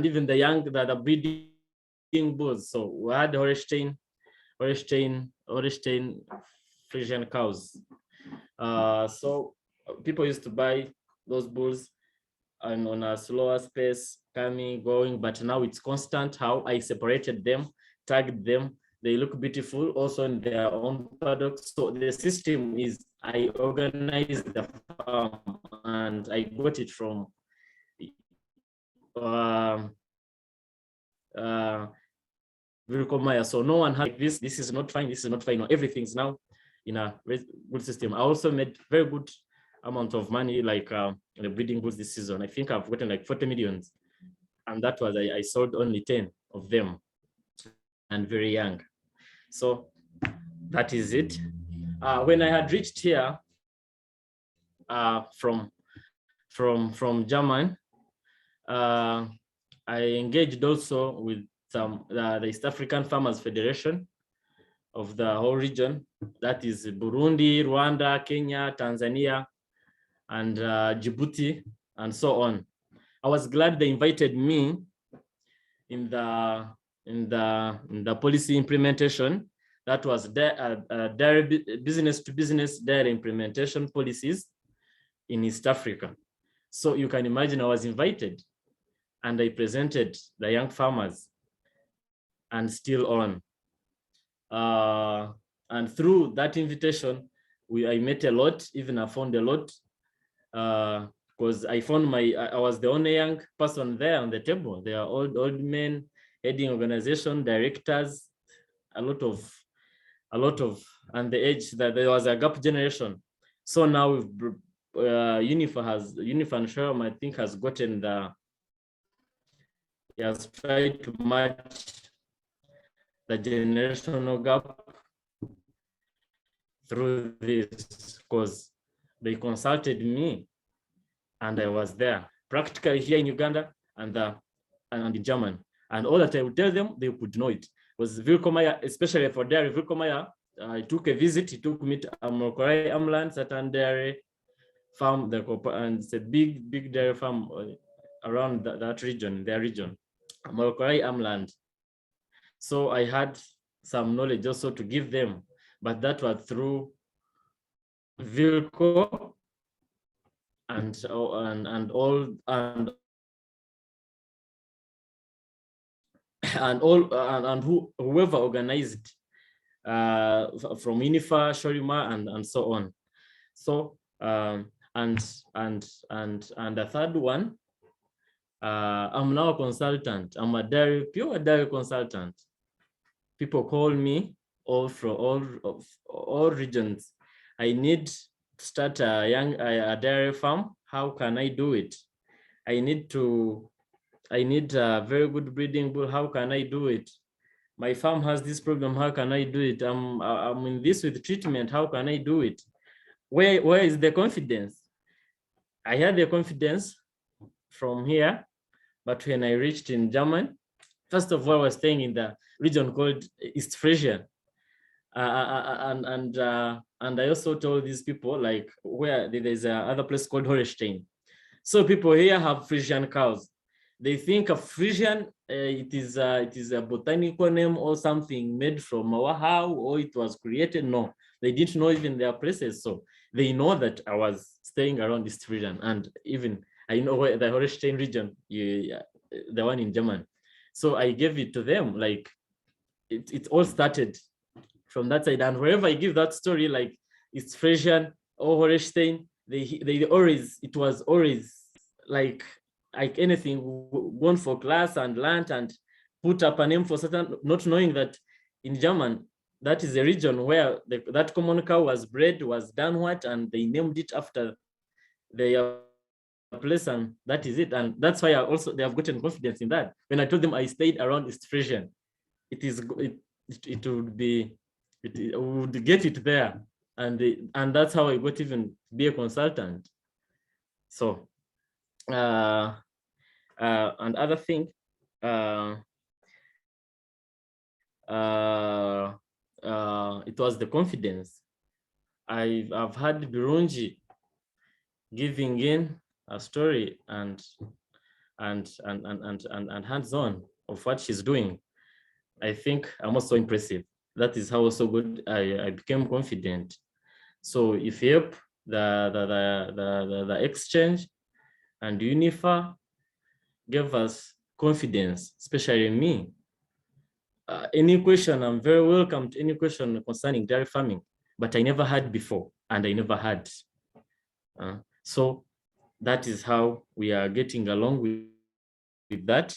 even the breeding bulls. So we had Holstein Friesian cows. So people used to buy those bulls and on a slower pace, coming, going, but now it's constant how I separated them, tagged them. They look beautiful also in their own paddocks. So the system is I organized the farm and I got it from Vilko Maya. So no one had this is not fine, this is not fine. No, everything's now in a good system. I also made very good amount of money, like the breeding bulls this season. I think I've gotten like 40 millions and that was, I sold only 10 of them, and very young. So that is it. When I had reached here from German, I engaged also with the East African Farmers Federation of the whole region. That is Burundi, Rwanda, Kenya, Tanzania, and Djibouti, and so on. I was glad they invited me in the policy implementation. That was dairy business to business dairy implementation policies in East Africa. So you can imagine I was invited, and I presented the young farmers, and still on. And through that invitation, I met a lot, even I found a lot, because I was the only young person there on the table. They are old men, heading organization, directors, a lot of, and the age that there was a gap generation. So now UNIFA and Sherm, I think, has gotten he has tried to match the generational gap through this, because they consulted me and I was there practically here in Uganda and in German. And all that I would tell them, they could know it. Was Vilkomaya, especially for dairy, Vilkomaya, I took a visit. He took me to Amokorai Amland, certain dairy farm, and it's a big dairy farm around that region, their region, Amokorai Amland. So I had some knowledge also to give them, but that was through Vilko and whoever organized from UNIFA, Shorima, and so on. So and the third one, I'm now a consultant. I'm a pure dairy consultant. People call me from all regions. I need to start a dairy farm. How can I do it? I need a very good breeding bull. How can I do it? My farm has this problem. How can I do it? I'm in this with treatment. How can I do it? Where is the confidence? I had the confidence from here, but when I reached in German, first of all, I was staying in the region called East Frisia, and I also told these people, like, where there's another place called Holstein. So people here have Frisian cows. They think of Frisian, it is a botanical name or something made from Oahu, or it was created. No, they didn't know even their places. So they know that I was staying around East Frisian, and even I know where the Holstein region, the one in German. So I gave it to them, like it all started from that side. And wherever I give that story, like it's Frisian or Holstein, it was always like anything, gone for class and learned and put up a name for certain, not knowing that in German, that is a region where that common cow was bred, was done what, and they named it after their place, and that is it. And that's why they have gotten confidence in that. When I told them I stayed around East Frisian, it would get it there, and that's how I got even be a consultant. So and other thing, it was the confidence. I've had Birunji giving in a story and hands-on of what she's doing. I think I'm also impressive. That is how also good I became confident. So Ifep, the exchange, and UNIFA gave us confidence, especially me. Any question, I'm very welcome to any question concerning dairy farming, but I never had before, and I never had. So that is how we are getting along with that,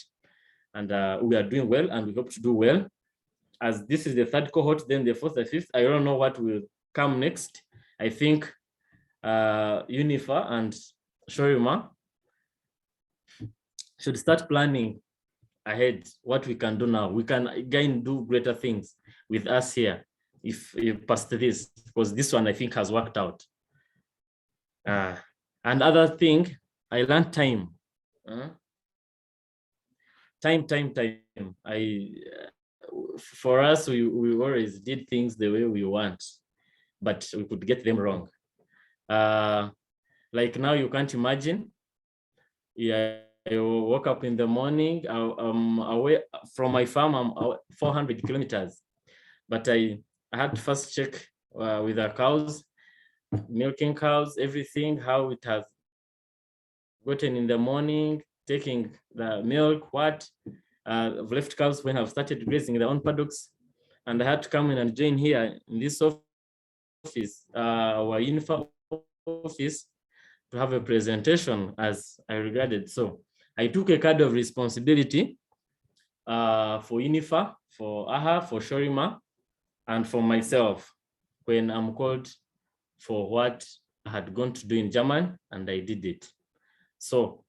and we are doing well, and we hope to do well. As this is the third cohort, then the fourth and fifth, I don't know what will come next. I think UNIFA and Shorima should start planning ahead, what we can do now. We can again do greater things with us here if you passed this, because this one I think has worked out. And other thing, I learned time. Time. For us, we always did things the way we want, but we could get them wrong. Like now, you can't imagine. Yeah, I woke up in the morning. I'm away from my farm. I'm 400 kilometers, but I had to first check with the cows, milking cows, everything, how it has gotten in the morning, taking the milk, I've left cows when I've started grazing their own paddocks, and I had to come in and join here in this office, our uniform office, to have a presentation as I regarded. So I took a card of responsibility for UNIFA, for AHA, for Shorima, and for myself when I'm called for what I had gone to do in German, and I did it. So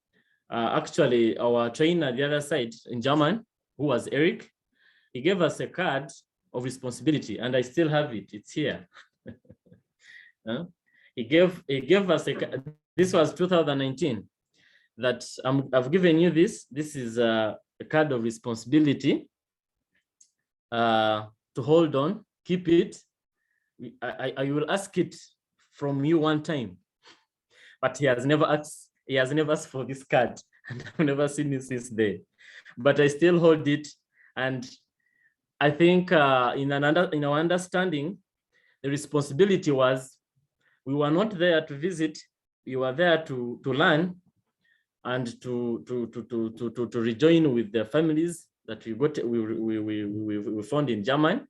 actually, our trainer the other side in German, who was Eric, he gave us a card of responsibility, and I still have it. It's here. He gave us this was 2019. That I've given you this. This is a card of responsibility to hold on, keep it. I will ask it from you one time, but he has never asked. He has never asked for this card, and I've never seen it since then. But I still hold it, and I think in our understanding, the responsibility was we were not there to visit. We were there to learn and to rejoin with the families that we found in German,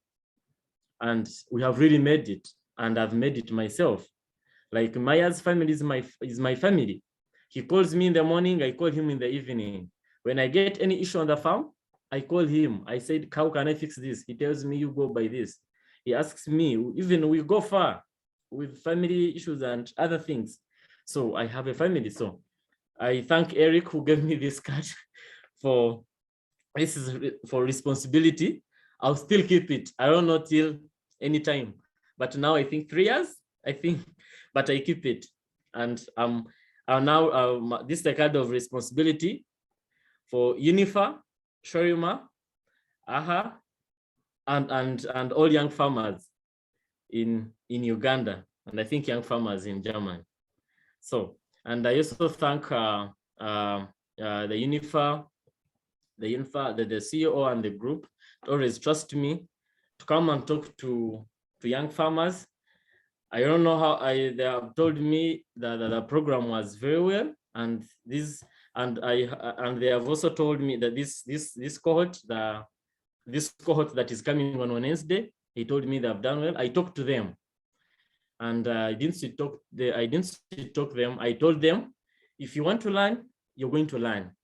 and we have really made it, and I've made it myself. Like Maya's family is my family. He calls me in the morning, I call him in the evening. When I get any issue on the farm, I call him. I said, how can I fix this? He tells me, you go by this. He asks me, even we go far with family issues and other things. So I have a family. So I thank Eric who gave me this card for this is for responsibility. I'll still keep it. I don't know till any time. But now I think 3 years, but I keep it. And now this is the card of responsibility for UNIFA, Shorima, AHA, and all young farmers in Uganda, and I think young farmers in Germany. So, and I also thank the UNIFA, the CEO and the group always trust me to come and talk to young farmers. I don't know how they have told me that the program was very well, and they have also told me that this cohort, this cohort that is coming on Wednesday, he told me they have done well. I talked to them, and I didn't talk them. I told them, if you want to learn, you're going to learn.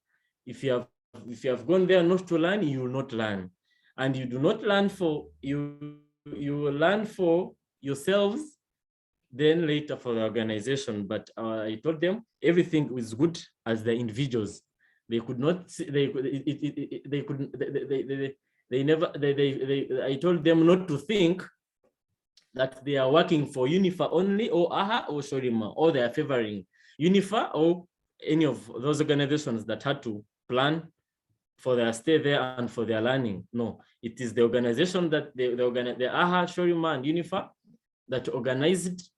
If you have gone there not to learn, you will not learn, and you do not learn for you will learn for yourselves. Then later for the organization, but I told them everything was good as the individuals. They could not. I told them not to think that they are working for UNIFA only, or AHA, or Shorima, or they are favoring UNIFA or any of those organizations that had to plan for their stay there and for their learning. No, it is the organization that the AHA, Shorima, and UNIFA that organized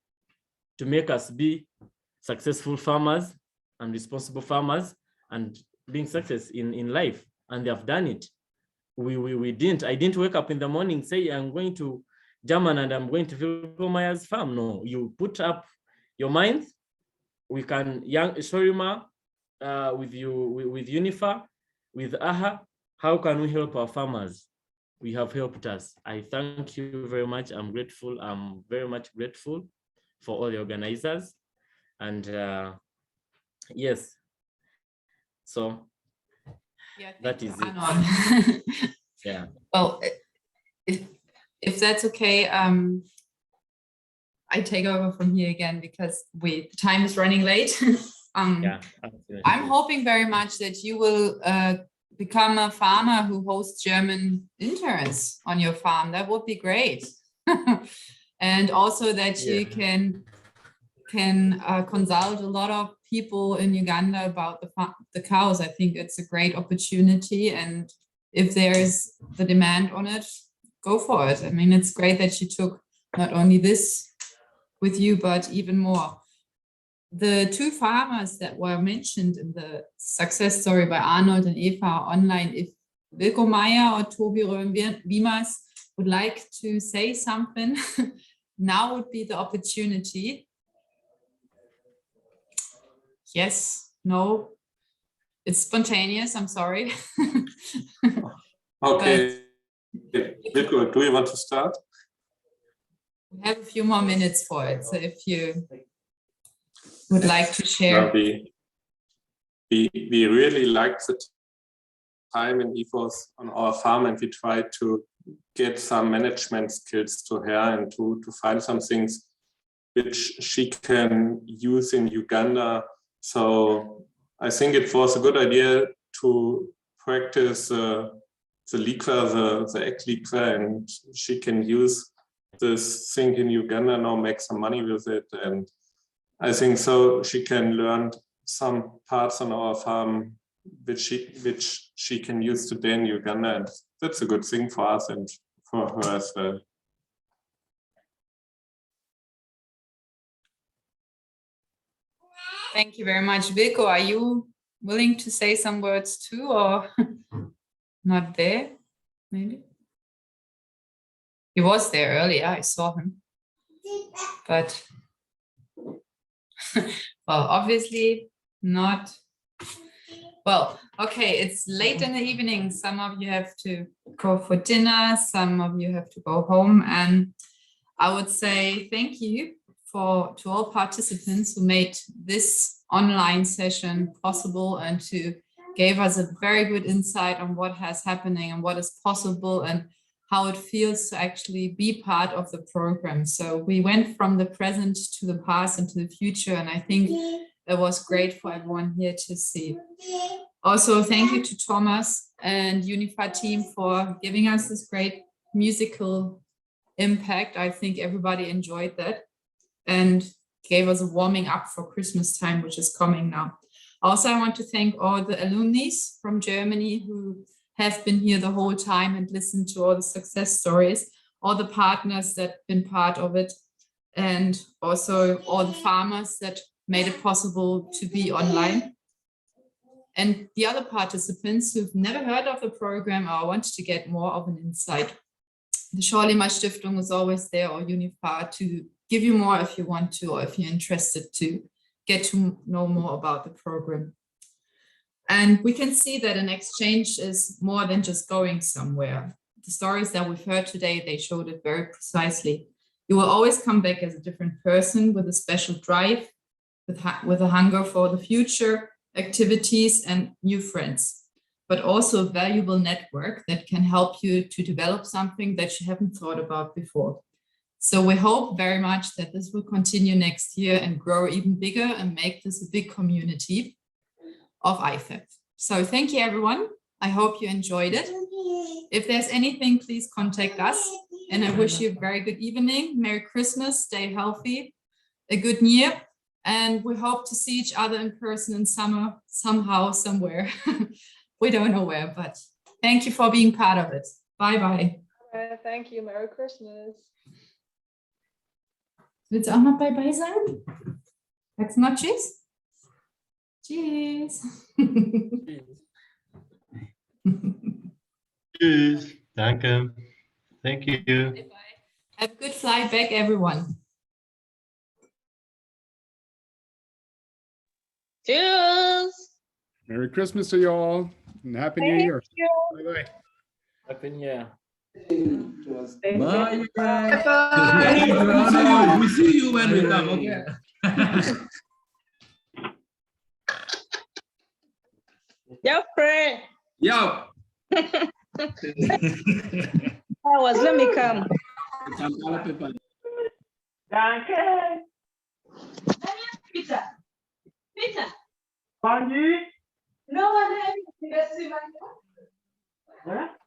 to make us be successful farmers and responsible farmers and being success in life. And they have done it. I didn't wake up in the morning, say I'm going to German and I'm going to Vilko Mayer's farm. No, you put up your mind. We can young Shorima with UNIFA, with AHA. How can we help our farmers? We have helped us. I thank you very much. I'm grateful. I'm very much grateful for all the organizers, and yes, so yeah, that is it. Yeah. Well, if that's okay, I take over from here again because the time is running late. Yeah, I'm hoping very much that you will become a farmer who hosts German interns on your farm. That would be great. And also that you can consult a lot of people in Uganda about the cows. I think it's a great opportunity, and if there is the demand on it, go for it. I mean, it's great that you took not only this with you, but even more. The 2 farmers that were mentioned in the success story by Arnold and Eva are online. If Wilko Meyer or Tobi Röhm-Wiemers would like to say something, now would be the opportunity. Yes, no, it's spontaneous, I'm sorry. Okay, Wilko, do you want to start? We have a few more minutes for it, so if you would like to share. We really like the time in EFOS on our farm, and we try to get some management skills to her and to find some things which she can use in Uganda. So I think it was a good idea to practice the liquor, the egg liquor, and she can use this thing in Uganda now, make some money with it. And I think so she can learn some parts on our farm which she can use today in Uganda, and that's a good thing for us and for her as well. Thank you very much. Wilko, are you willing to say some words too, or not there? Maybe. He was there earlier, I saw him. But, well, obviously not. Well, okay, it's late in the evening. Some of you have to go for dinner, some of you have to go home. And I would say thank you to all participants who made this online session possible and to gave us a very good insight on what has happening and what is possible and how it feels to actually be part of the program. So we went from the present to the past and to the future, and I think it was great for everyone here to see. Also, thank you to Thomas and Unified team for giving us this great musical impact. I think everybody enjoyed that and gave us a warming up for Christmas time, which is coming now. Also, I want to thank all the alumni from Germany who have been here the whole time and listened to all the success stories, all the partners that have been part of it, and also all the farmers that made it possible to be online. And the other participants who've never heard of the program or wanted to get more of an insight. The Schorlemer Stiftung is always there, or Unifa, to give you more if you want to, or if you're interested to get to know more about the program. And we can see that an exchange is more than just going somewhere. The stories that we've heard today, they showed it very precisely. You will always come back as a different person with a special drive, with a hunger for the future, activities and new friends, but also a valuable network that can help you to develop something that you haven't thought about before. So we hope very much that this will continue next year and grow even bigger and make this a big community of IFEP. So thank you, everyone. I hope you enjoyed it. If there's anything, please contact us. And I wish you a very good evening. Merry Christmas, stay healthy, a good year. And we hope to see each other in person in summer, somehow, somewhere. We don't know where, but thank you for being part of it. Bye-bye. Thank you. Merry Christmas. Willst du auch noch Bye-bye sagen? Sagst du noch Tschüss? Tschüss. Tschüss. Danke. Thank you. Bye-bye. Have a good flight back, everyone. Cheers. Merry Christmas to you all and Happy New Year. Bye-bye. Happy New Year. Bye. Bye. We see you when we come, okay? Yo, pray. Yo. Let me come. Danke. Peter. Peter. Mandy. No one. Voilà.